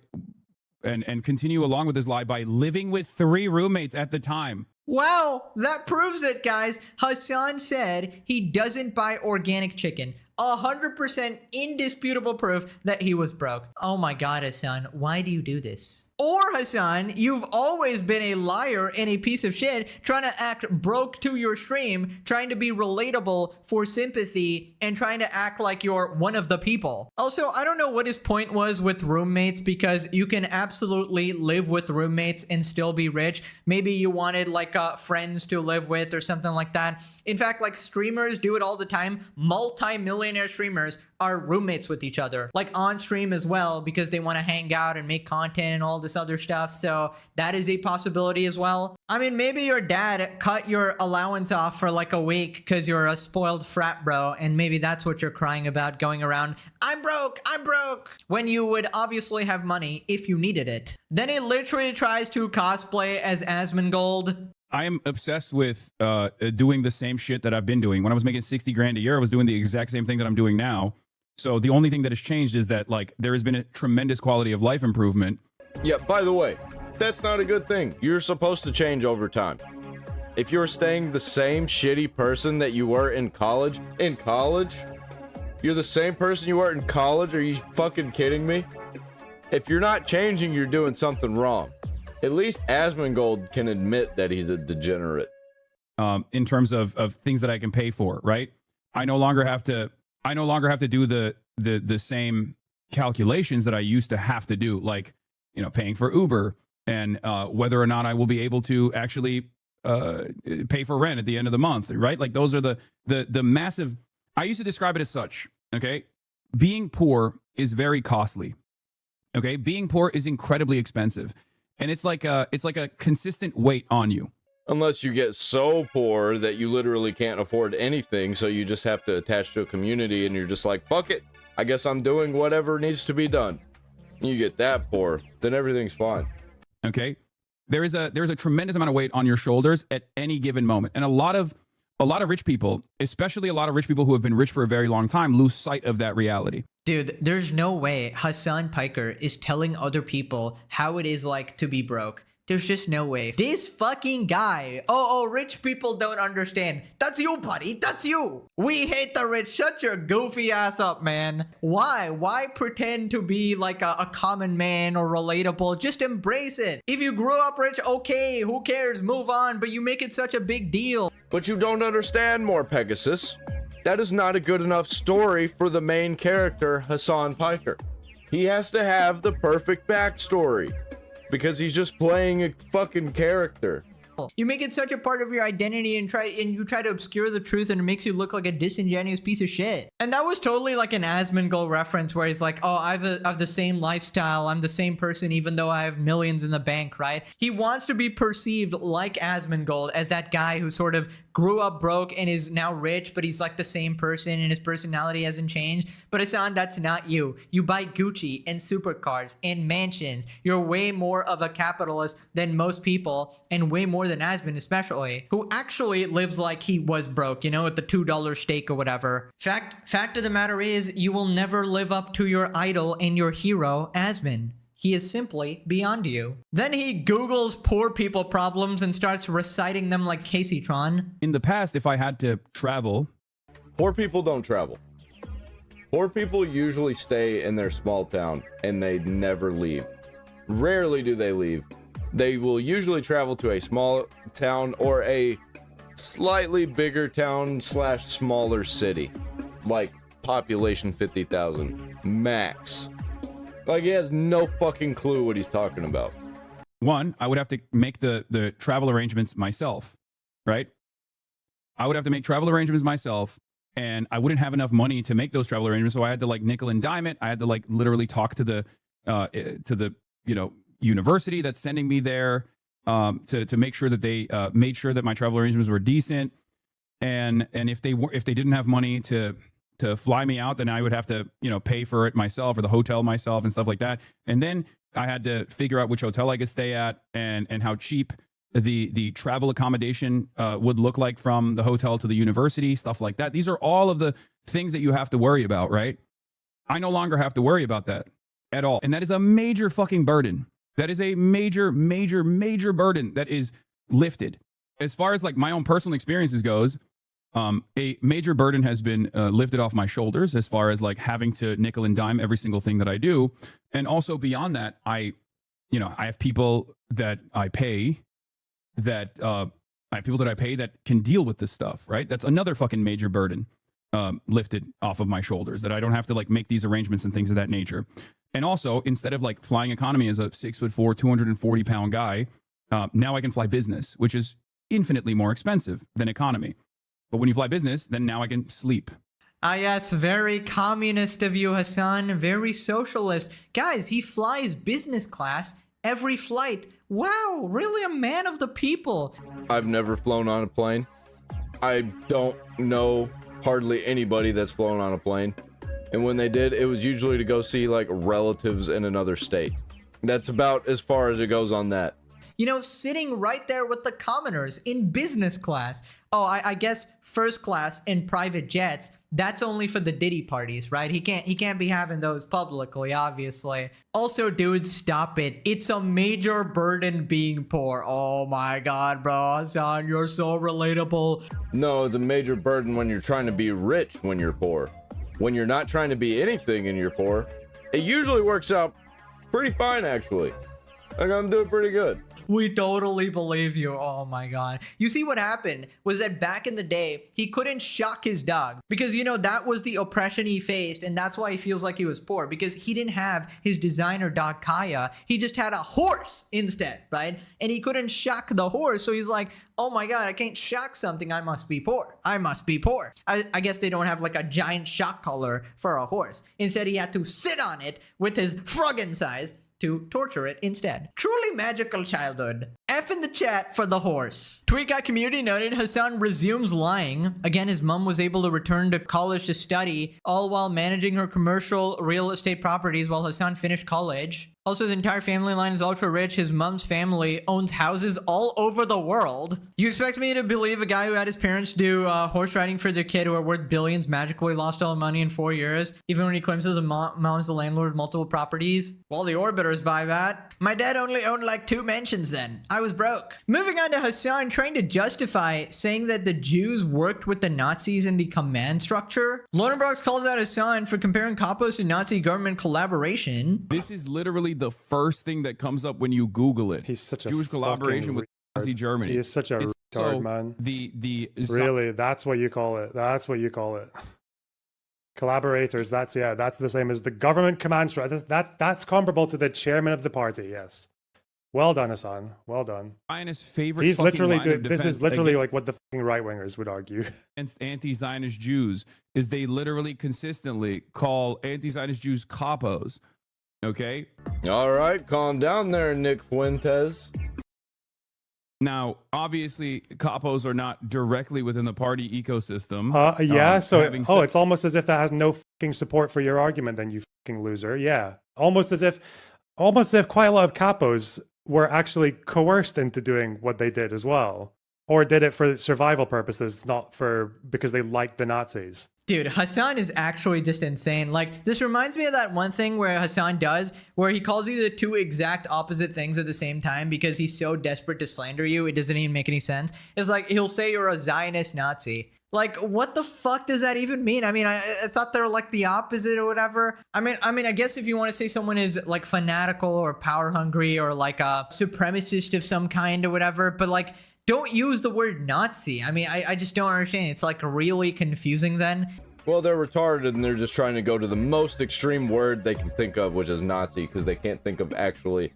and continue along with this lie by living with 3 roommates at the time. Wow, that proves it, guys. Hasan said he doesn't buy organic chicken. 100% indisputable proof that he was broke. Oh my God, Hasan, why do you do this? Or Hasan, you've always been a liar and a piece of shit, trying to act broke to your stream, trying to be relatable for sympathy, and trying to act like you're one of the people. Also, I don't know what his point was with roommates, because you can absolutely live with roommates and still be rich. Maybe you wanted like friends to live with or something like that. In fact, like streamers do it all the time. Multi-millionaire streamers are roommates with each other, like on stream as well, because they want to hang out and make content and all this other stuff. So that is a possibility as well. I mean, maybe your dad cut your allowance off for like a week because you're a spoiled frat bro, and maybe that's what you're crying about, going around, I'm broke, when you would obviously have money if you needed it. Then he literally tries to cosplay as Asmongold. I am obsessed with doing the same shit that I've been doing. When I was making 60 grand a year, I was doing the exact same thing that I'm doing now. So the only thing that has changed is that like there has been a tremendous quality of life improvement. Yeah, by the way, that's not a good thing. You're supposed to change over time. If you're staying the same shitty person that you were in college, you're the same person you were in college? Are you fucking kidding me? If you're not changing, you're doing something wrong. At least Asmongold can admit that he's a degenerate. In terms of things that I can pay for, right? I no longer have to do the same calculations that I used to have to do, like, you know, paying for Uber and whether or not I will be able to actually pay for rent at the end of the month, right? Like those are the massive. I used to describe it as such. Okay, being poor is very costly. Okay, being poor is incredibly expensive. And it's like a consistent weight on you. Unless you get so poor that you literally can't afford anything, so you just have to attach to a community and you're just like, fuck it, I guess I'm doing whatever needs to be done. And you get that poor, then everything's fine. Okay? There's a tremendous amount of weight on your shoulders at any given moment. And a lot of rich people, especially a lot of rich people who have been rich for a very long time, lose sight of that reality. Dude, there's no way Hasan Piker is telling other people how it is like to be broke. There's just no way. This fucking guy. Oh, rich people don't understand. That's you, buddy. That's you. We hate the rich. Shut your goofy ass up, man. Why? Why pretend to be like a common man or relatable? Just embrace it. If you grew up rich, okay, who cares? Move on. But you make it such a big deal. But you don't understand more, Pegasus. That is not a good enough story for the main character, Hasan Piker. He has to have the perfect backstory. Because he's just playing a fucking character. You make it such a part of your identity and you try to obscure the truth, and it makes you look like a disingenuous piece of shit. And that was totally like an Asmongold reference where he's like, oh, I have the same lifestyle. I'm the same person even though I have millions in the bank, right? He wants to be perceived like Asmongold, as that guy who sort of grew up broke and is now rich, but he's like the same person and his personality hasn't changed. But Hasan, that's not you. You buy Gucci and supercars and mansions. You're way more of a capitalist than most people, and way more than Asmon especially, who actually lives like he was broke, you know, at the $2 steak or whatever. Fact of the matter is, you will never live up to your idol and your hero, Asmon. He is simply beyond you. Then he Googles poor people problems and starts reciting them like Kaceytron. In the past, if I had to travel... Poor people don't travel. Poor people usually stay in their small town and they never leave. Rarely do they leave. They will usually travel to a small town or a slightly bigger town / smaller city. Like population 50,000 max. Like he has no fucking clue what he's talking about. One, I would have to make the travel arrangements myself, right? I would have to make travel arrangements myself, and I wouldn't have enough money to make those travel arrangements, so I had to like nickel and dime it. I had to like literally talk to the university that's sending me there to make sure that they made sure that my travel arrangements were decent, and if they didn't have money to fly me out, then I would have to pay for it myself or the hotel myself and stuff like that. And then I had to figure out which hotel I could stay at and how cheap the travel accommodation would look like from the hotel to the university, stuff like that. These are all of the things that you have to worry about, right? I no longer have to worry about that at all. And that is a major fucking burden. That is a major, major, major burden that is lifted. As far as like my own personal experiences goes, a major burden has been lifted off my shoulders as far as like having to nickel and dime every single thing that I do. And also beyond that, I have people that I pay that can deal with this stuff, right? That's another fucking major burden lifted off of my shoulders, that I don't have to like make these arrangements and things of that nature. And also, instead of like flying economy as a 6'4", 240-pound guy, now I can fly business, which is infinitely more expensive than economy. But when you fly business, then now I can sleep. Ah, yes, very communist of you, Hasan. Very socialist. Guys, he flies business class every flight. Wow, really a man of the people. I've never flown on a plane. I don't know hardly anybody that's flown on a plane. And when they did, it was usually to go see like relatives in another state. That's about as far as it goes on that. Sitting right there with the commoners in business class. Oh, I guess first class in private jets, that's only for the Diddy parties, right? He can't be having those publicly, obviously. Also, dude, stop it. It's a major burden being poor. Oh my god, bro, Hasan, you're so relatable. No, it's a major burden when you're trying to be rich when you're poor. When you're not trying to be anything and you're poor, it usually works out pretty fine, actually. Like, I'm doing pretty good. We totally believe you. Oh my god. You see, what happened was that back in the day, he couldn't shock his dog because, that was the oppression he faced, and that's why he feels like he was poor, because he didn't have his designer dog Kaya. He just had a horse instead, right? And he couldn't shock the horse, so he's like, oh my god, I can't shock something. I must be poor. I must be poor. I guess they don't have like a giant shock collar for a horse. Instead, he had to sit on it with his froggen size to torture it instead. Truly magical childhood. F in the chat for the horse. Tweetguy community noted Hasan resumes lying. Again, his mom was able to return to college to study, all while managing her commercial real estate properties while Hasan finished college. Also, his entire family line is ultra rich. His mom's family owns houses all over the world. You expect me to believe a guy who had his parents do horse riding for their kid who are worth billions magically lost all the money in 4 years, even when he claims his mom's the landlord of multiple properties? Well, the orbiters buy that. My dad only owned like 2 mansions then. I was broke. Moving on to Hasan trying to justify saying that the Jews worked with the Nazis in the command structure. Lodenbrox calls out Hasan for comparing capos to Nazi government collaboration. This is literally the first thing that comes up when you Google it. He's such a Jewish collaboration with Nazi Germany. He is such a retard, man. Really, that's what you call it. That's what you call it. Collaborators. That's the same as the government command structure. That's comparable to the chairman of the party. Yes. Well done, Hasan. Well done. Zionist favorite. He's literally doing. This is literally like what the fucking right wingers would argue against anti-Zionist Jews. Is they literally consistently call anti-Zionist Jews capos. Okay. All right, calm down there, Nick Fuentes. Now, obviously, capos are not directly within the party ecosystem. Yeah. It's almost as if that has no fucking support for your argument. Then you fucking loser. Yeah. Almost as if quite a lot of capos were actually coerced into doing what they did as well, or did it for survival purposes, not because they liked the Nazis. Dude, Hasan is actually just insane. Like, this reminds me of that one thing where Hasan does, where he calls you the two exact opposite things at the same time because he's so desperate to slander you, it doesn't even make any sense. It's like, he'll say you're a Zionist Nazi. Like, what the fuck does that even mean? I mean, I thought they're like the opposite or whatever. I mean, I guess if you want to say someone is like fanatical or power hungry or like a supremacist of some kind or whatever, but like, don't use the word Nazi. I mean, I just don't understand. It's like really confusing then. Well, they're retarded and they're just trying to go to the most extreme word they can think of, which is Nazi, because they can't think of actually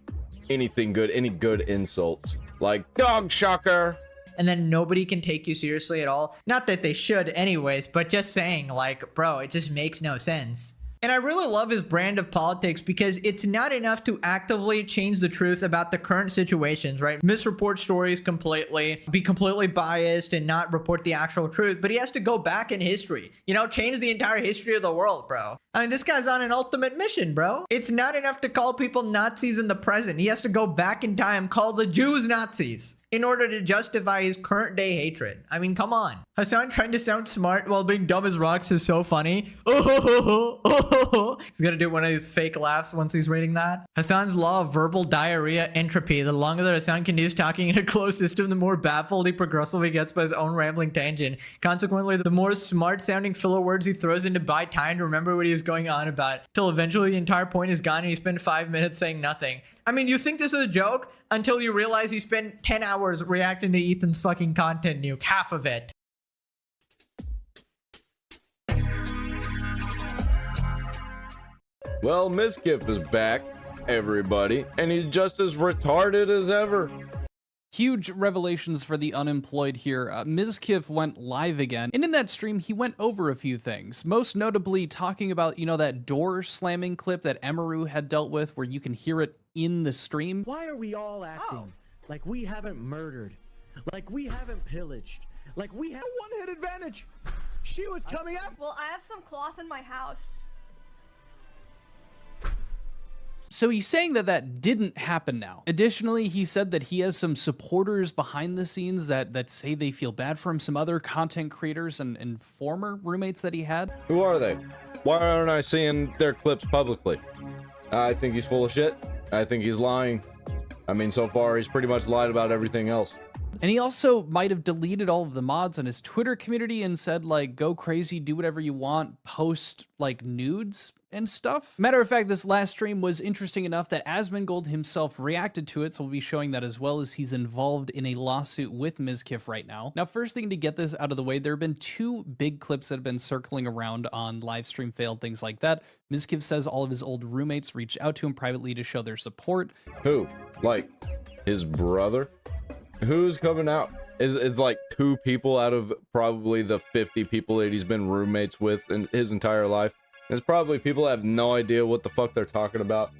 anything good, any good insults. Like dog shocker. And then nobody can take you seriously at all. Not that they should anyways, but just saying, like, bro, it just makes no sense. And I really love his brand of politics because it's not enough to actively change the truth about the current situations, right? Misreport stories completely, be completely biased and not report the actual truth, but he has to go back in history, you know, change the entire history of the world, bro. I mean, this guy's on an ultimate mission, bro. It's not enough to call people Nazis in the present. He has to go back in time, call the Jews Nazis in order to justify his current day hatred. I mean, come on. Hasan trying to sound smart while being dumb as rocks is so funny. He's gonna do one of his fake laughs once he's reading that. Hasan's law of verbal diarrhea entropy. The longer that Hasan continues talking in a closed system, the more baffled he progressively gets by his own rambling tangent. Consequently, the more smart sounding filler words he throws in to buy time to remember what he was going on about, till eventually the entire point is gone and you spend 5 minutes saying nothing. I mean, you think this is a joke until you realize he spent 10 hours reacting to Ethan's fucking content nuke. Half of it. Well, Mizkif is back, everybody, and he's just as retarded as ever. Huge revelations for the unemployed here. Mizkif went live again, and in that stream, he went over a few things. Most notably, talking about, you know, that door slamming clip that Emiru had dealt with, where you can hear it in the stream. Why are we all acting like we haven't murdered, like we haven't pillaged, like we have a one-hit advantage? She was coming after. Well, I have some cloth in my house. So he's saying that that didn't happen now. Additionally, he said that he has some supporters behind the scenes that say they feel bad for him, some other content creators and former roommates that he had. Who are they? Why aren't I seeing their clips publicly? I think he's full of shit. I think he's lying. I mean, so far, he's pretty much lied about everything else. And he also might have deleted all of the mods on his Twitter community and said, like, go crazy, do whatever you want, post, like, nudes and stuff. Matter of fact, this last stream was interesting enough that Asmongold himself reacted to it, so we'll be showing that as well, as he's involved in a lawsuit with Mizkif right now. Now, first thing to get this out of the way, there have been two big clips that have been circling around on live stream failed, things like that. Mizkif says all of his old roommates reached out to him privately to show their support. Who? Like, his brother? Who's coming out? It's like 2 people out of probably the 50 people that he's been roommates with in his entire life. It's probably people that have no idea what the fuck they're talking about,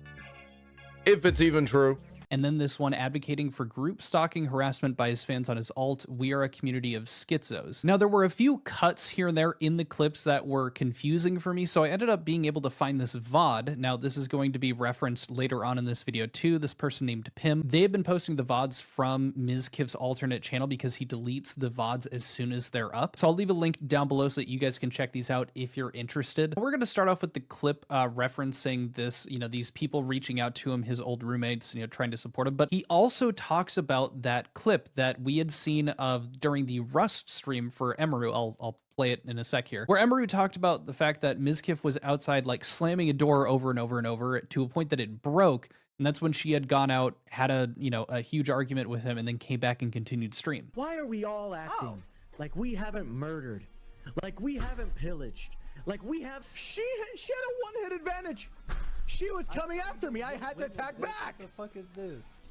if it's even true. And then this one advocating for group stalking harassment by his fans on his alt. We are a community of schizos. Now, there were a few cuts here and there in the clips that were confusing for me, so I ended up being able to find this VOD. Now, this is going to be referenced later on in this video too. This person named Pim. They have been posting the VODs from Mizkif's alternate channel because he deletes the VODs as soon as they're up. So I'll leave a link down below so that you guys can check these out if you're interested. We're going to start off with the clip referencing this, you know, these people reaching out to him, his old roommates, you know, trying to support him. But he also talks about that clip that we had seen of during the Rust stream for Emiru. I'll play it in a sec here, where Emiru talked about the fact that Mizkif was outside, like, slamming a door over and over and over to a point that it broke. And that's when she had gone out, had a huge argument with him, and then came back and continued stream. Why are we all acting like we haven't murdered, like we haven't pillaged, like we have? She had a one-hit advantage. She was coming after me. I had to attack back. What the fuck is this?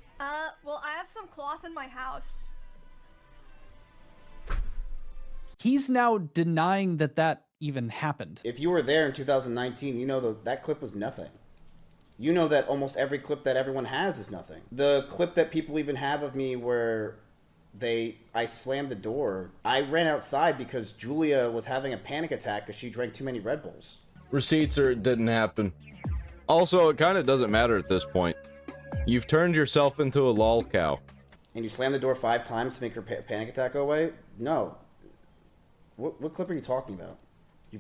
Well, I have some cloth in my house. He's now denying that that even happened. If you were there in 2019, you know that clip was nothing. You know that almost every clip that everyone has is nothing. The clip that people even have of me where I slammed the door, I ran outside because Julia was having a panic attack because she drank too many Red Bulls. Receipts or it didn't happen. Also, it kind of doesn't matter at this point. You've turned yourself into a lol cow. And you slammed the door 5 times to make her panic attack go away? No. What clip are you talking about?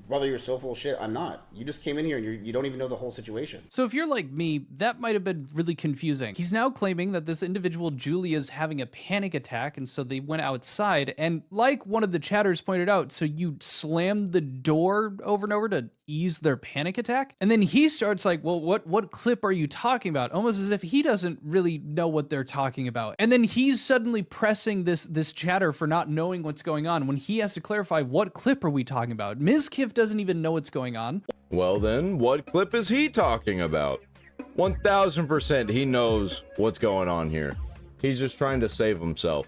Brother, you're so full of shit. I'm not. You just came in here and you don't even know the whole situation. So if you're like me, that might have been really confusing. He's now claiming that this individual, Julia, is having a panic attack, and so they went outside, and like one of the chatters pointed out, so you slammed the door over and over to ease their panic attack? And then he starts like, well, what clip are you talking about? Almost as if he doesn't really know what they're talking about. And then he's suddenly pressing this chatter for not knowing what's going on when he has to clarify, what clip are we talking about? Mizkif doesn't even know what's going on. Well then, what clip is he talking about? 1000% he knows what's going on here. He's just trying to save himself.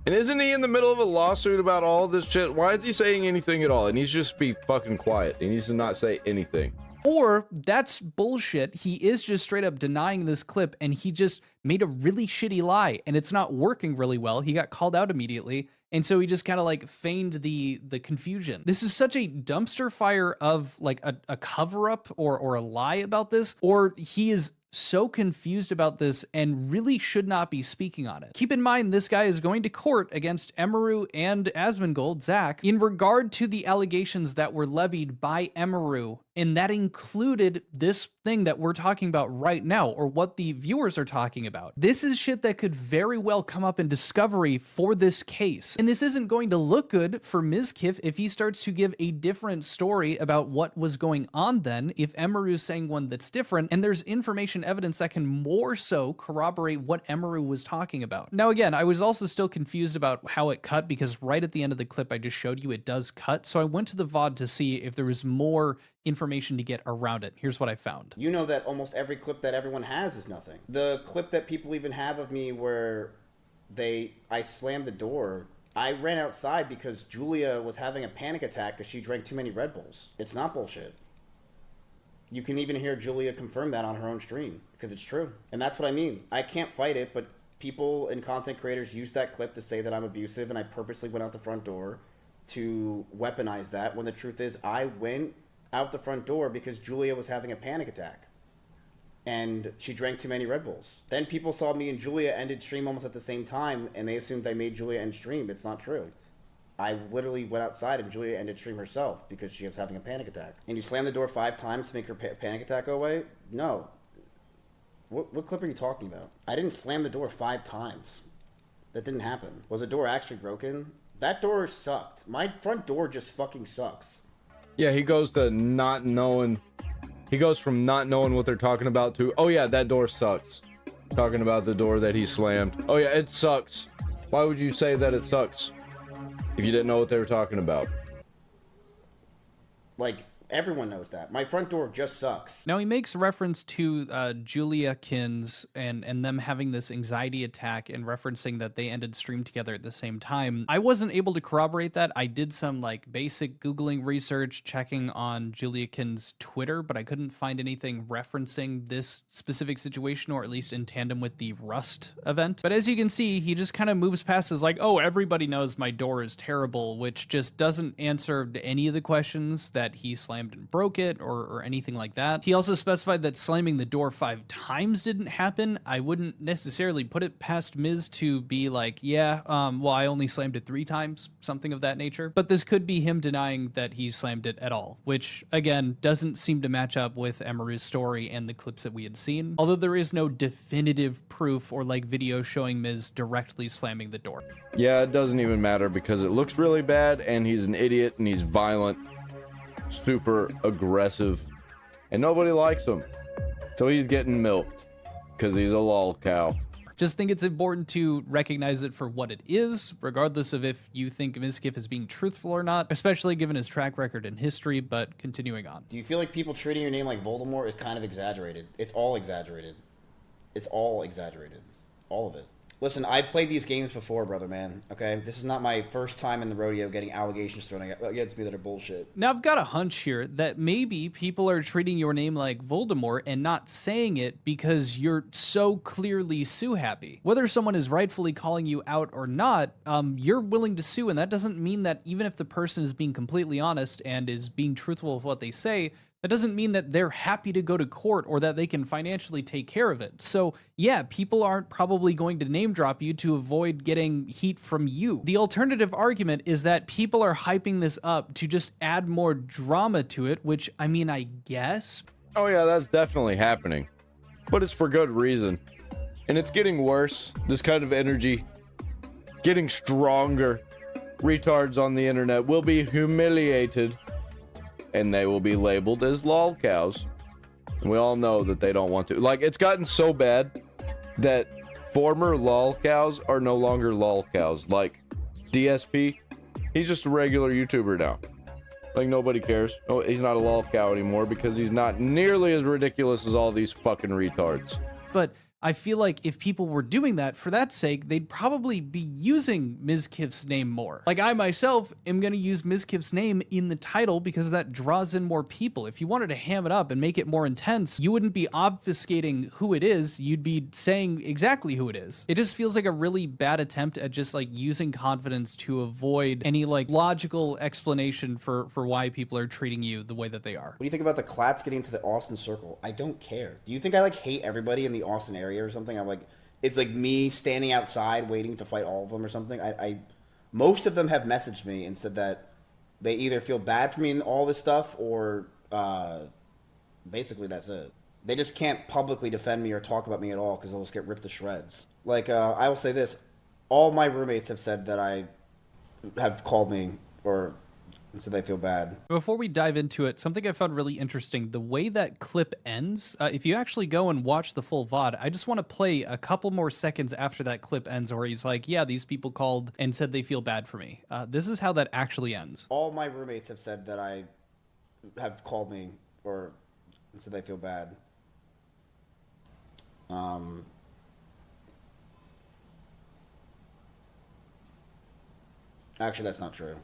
And isn't he in the middle of a lawsuit about all this shit? Why is he saying anything at all? He needs to just be fucking quiet. He needs to not say anything. Or that's bullshit. He is just straight up denying this clip, and he just made a really shitty lie, and it's not working really well. He got called out immediately, and so he just kind of like feigned the confusion. This is such a dumpster fire of like a cover-up or a lie about this, or he is so confused about this and really should not be speaking on it. Keep in mind, this guy is going to court against Emiru and Asmongold, Zach, in regard to the allegations that were levied by Emiru, and that included this thing that we're talking about right now, or what the viewers are talking about. This is shit that could very well come up in discovery for this case. And this isn't going to look good for Mizkif if he starts to give a different story about what was going on then, if Emiru is saying one that's different, and there's information evidence that can more so corroborate what Emiru was talking about. Now again, I was also still confused about how it cut, because right at the end of the clip I just showed you, it does cut. So I went to the VOD to see if there was more information to get around it. Here's what I found. You know that almost every clip that everyone has is nothing. The clip that people even have of me where I slammed the door, I ran outside because Julia was having a panic attack because she drank too many Red Bulls. It's not bullshit. You can even hear Julia confirm that on her own stream, because it's true. And that's what I mean. I can't fight it, but people and content creators use that clip to say that I'm abusive and I purposely went out the front door to weaponize that, when the truth is I went out the front door because Julia was having a panic attack and she drank too many Red Bulls. Then people saw me and Julia ended stream almost at the same time, and they assumed I made Julia end stream. It's not true. I literally went outside and Julia ended stream herself because she was having a panic attack. And you slammed the door 5 times to make her panic attack go away? No. What clip are you talking about? I didn't slam the door 5 times. That didn't happen. Was the door actually broken? That door sucked. My front door just fucking sucks. Yeah, he goes to not knowing. He goes from not knowing what they're talking about to, oh yeah, that door sucks. Talking about the door that he slammed. Oh yeah, it sucks. Why would you say that it sucks if you didn't know what they were talking about? Like, everyone knows that. My front door just sucks. Now he makes reference to Julia Kins and them having this anxiety attack, and referencing that they ended stream together at the same time. I wasn't able to corroborate that. I did some like basic Googling research, checking on Julia Kins' Twitter, but I couldn't find anything referencing this specific situation, or at least in tandem with the Rust event. But as you can see, he just kind of moves past as like, oh, everybody knows my door is terrible, which just doesn't answer any of the questions that he slammed and broke it or anything like that. He also specified that slamming the door 5 times didn't happen. I wouldn't necessarily put it past Miz to be like, yeah, well, I only slammed it 3 times, something of that nature. But this could be him denying that he slammed it at all, which again doesn't seem to match up with Emiru's story and the clips that we had seen, although there is no definitive proof or like video showing Miz directly slamming the door. Yeah, it doesn't even matter because it looks really bad, and he's an idiot and he's violent, super aggressive, and nobody likes him, so he's getting milked because he's a lol cow. Just think it's important to recognize it for what it is, regardless of if you think Mizkif is being truthful or not, especially given his track record and history. But continuing on, do you feel like people treating your name like Voldemort is kind of exaggerated? It's all exaggerated. It's all exaggerated, all of it. Listen, I've played these games before, brother, man, okay? This is not my first time in the rodeo getting allegations thrown against me that are bullshit. Now, I've got a hunch here that maybe people are treating your name like Voldemort and not saying it because you're so clearly sue-happy. Whether someone is rightfully calling you out or not, you're willing to sue, and that doesn't mean that even if the person is being completely honest and is being truthful with what they say, That doesn't mean that they're happy to go to court or that they can financially take care of it. So yeah, people aren't probably going to name drop you to avoid getting heat from you. The alternative argument is that people are hyping this up to just add more drama to it, which, I mean, I guess. Oh yeah, that's definitely happening. But it's for good reason. And it's getting worse. This kind of energy getting stronger. Retards on the internet will be humiliated. And they will be labeled as lol cows. And we all know that they don't want to. Like, it's gotten so bad that former lol cows are no longer lol cows. Like, DSP, he's just a regular YouTuber now. Like, nobody cares. Oh, he's not a lol cow anymore because he's not nearly as ridiculous as all these fucking retards. But I feel like if people were doing that for that sake, they'd probably be using Mizkif's name more. Like, I myself am going to use Mizkif's name in the title because that draws in more people. If you wanted to ham it up and make it more intense, you wouldn't be obfuscating who it is. You'd be saying exactly who it is. It just feels like a really bad attempt at just like using confidence to avoid any like logical explanation for why people are treating you the way that they are. What do you think about the Clats getting into the Austin circle? I don't care. Do you think I like hate everybody in the Austin area or something? I'm like, it's like me standing outside waiting to fight all of them or something. Most of them have messaged me and said that they either feel bad for me and all this stuff or basically that's it. They just can't publicly defend me or talk about me at all because they'll just get ripped to shreds. Like, I will say this. All my roommates have said that I have called me or and so they feel bad. Before we dive into it, something I found really interesting, the way that clip ends, if you actually go and watch the full VOD, I just want to play a couple more seconds after that clip ends where he's like, yeah, these people called and said they feel bad for me. This is how that actually ends. All my roommates have said that I have called me or and so they feel bad. Actually, that's not true.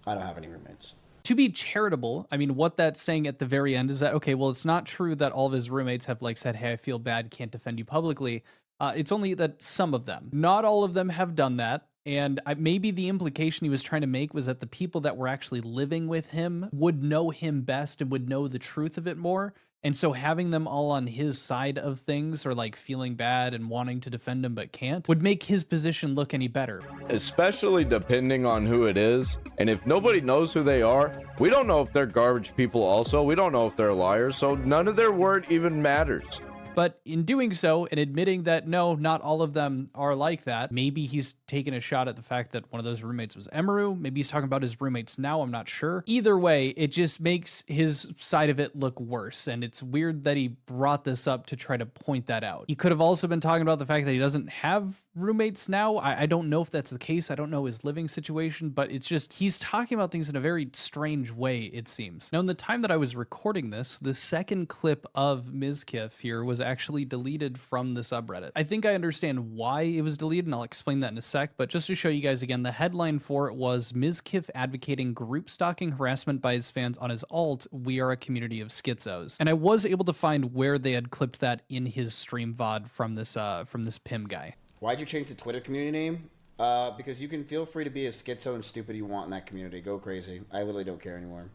I don't have any roommates. To be charitable, I mean, what that's saying at the very end is that, okay, well, it's not true that all of his roommates have like said, hey, I feel bad, can't defend you publicly. It's only that some of them, not all of them have done that. And maybe the implication he was trying to make was that the people that were actually living with him would know him best and would know the truth of it more. And so having them all on his side of things or like feeling bad and wanting to defend him but can't would make his position look any better. Especially depending on who it is. And if nobody knows who they are, we don't know if they're garbage people also. We don't know if they're liars. So none of their word even matters. But in doing so and admitting that, no, not all of them are like that, maybe he's taking a shot at the fact that one of those roommates was Emiru. Maybe he's talking about his roommates now. I'm not sure. Either way, it just makes his side of it look worse. And it's weird that he brought this up to try to point that out. He could have also been talking about the fact that he doesn't have roommates now. I don't know if that's the case. I don't know his living situation, but it's just he's talking about things in a very strange way, it seems. Now, in the time that I was recording this, the second clip of Mizkif here was actually deleted from the subreddit. I think I understand why it was deleted, and I'll explain that in a sec, but just to show you guys again, the headline for it was Mizkif advocating group stalking harassment by his fans on his alt, we are a community of schizos. And I was able to find where they had clipped that in his stream VOD from this Pim guy. Why'd you change the Twitter community name? Because you can feel free to be as schizo and stupid you want in that community. Go crazy. I literally don't care anymore.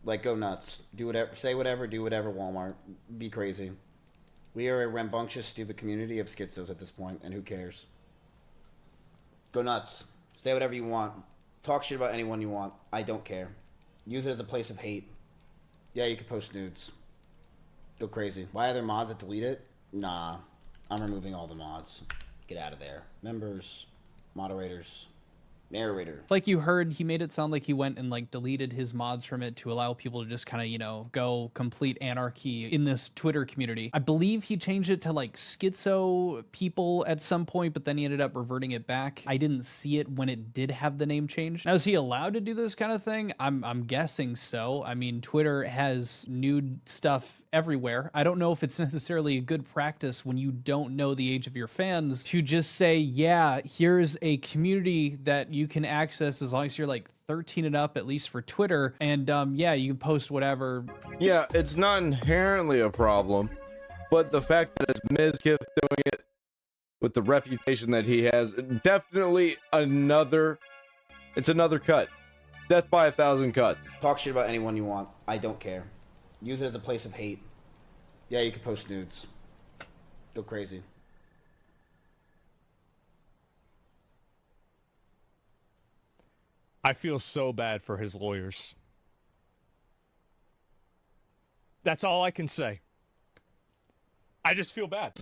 Like, go nuts. Do whatever, say whatever, do whatever, Walmart. Be crazy. We are a rambunctious, stupid community of schizos at this point, and who cares? Go nuts. Say whatever you want. Talk shit about anyone you want. I don't care. Use it as a place of hate. Yeah, you can post nudes. Go crazy. Why are there mods that delete it? Nah. I'm removing all the mods. Get out of there. Members, moderators, narrator. Like you heard, he made it sound like he went and like deleted his mods from it to allow people to just kind of, you know, go complete anarchy in this Twitter community. I believe he changed it to like schizo people at some point, but then he ended up reverting it back. I didn't see it when it did have the name changed. Now, is he allowed to do this kind of thing? I'm guessing so. I mean, Twitter has nude stuff everywhere. I don't know if it's necessarily a good practice when you don't know the age of your fans to just say, yeah, here's a community that you can access as long as you're like 13 and up, at least for Twitter. And yeah, you can post whatever. Yeah, it's not inherently a problem, but the fact that it's Mizkif doing it with the reputation that he has, definitely it's another cut. Death by 1,000 cuts. Talk shit about anyone you want. I don't care. Use it as a place of hate. Yeah, you can post nudes. Go crazy. I feel so bad for his lawyers. That's all I can say. I just feel bad.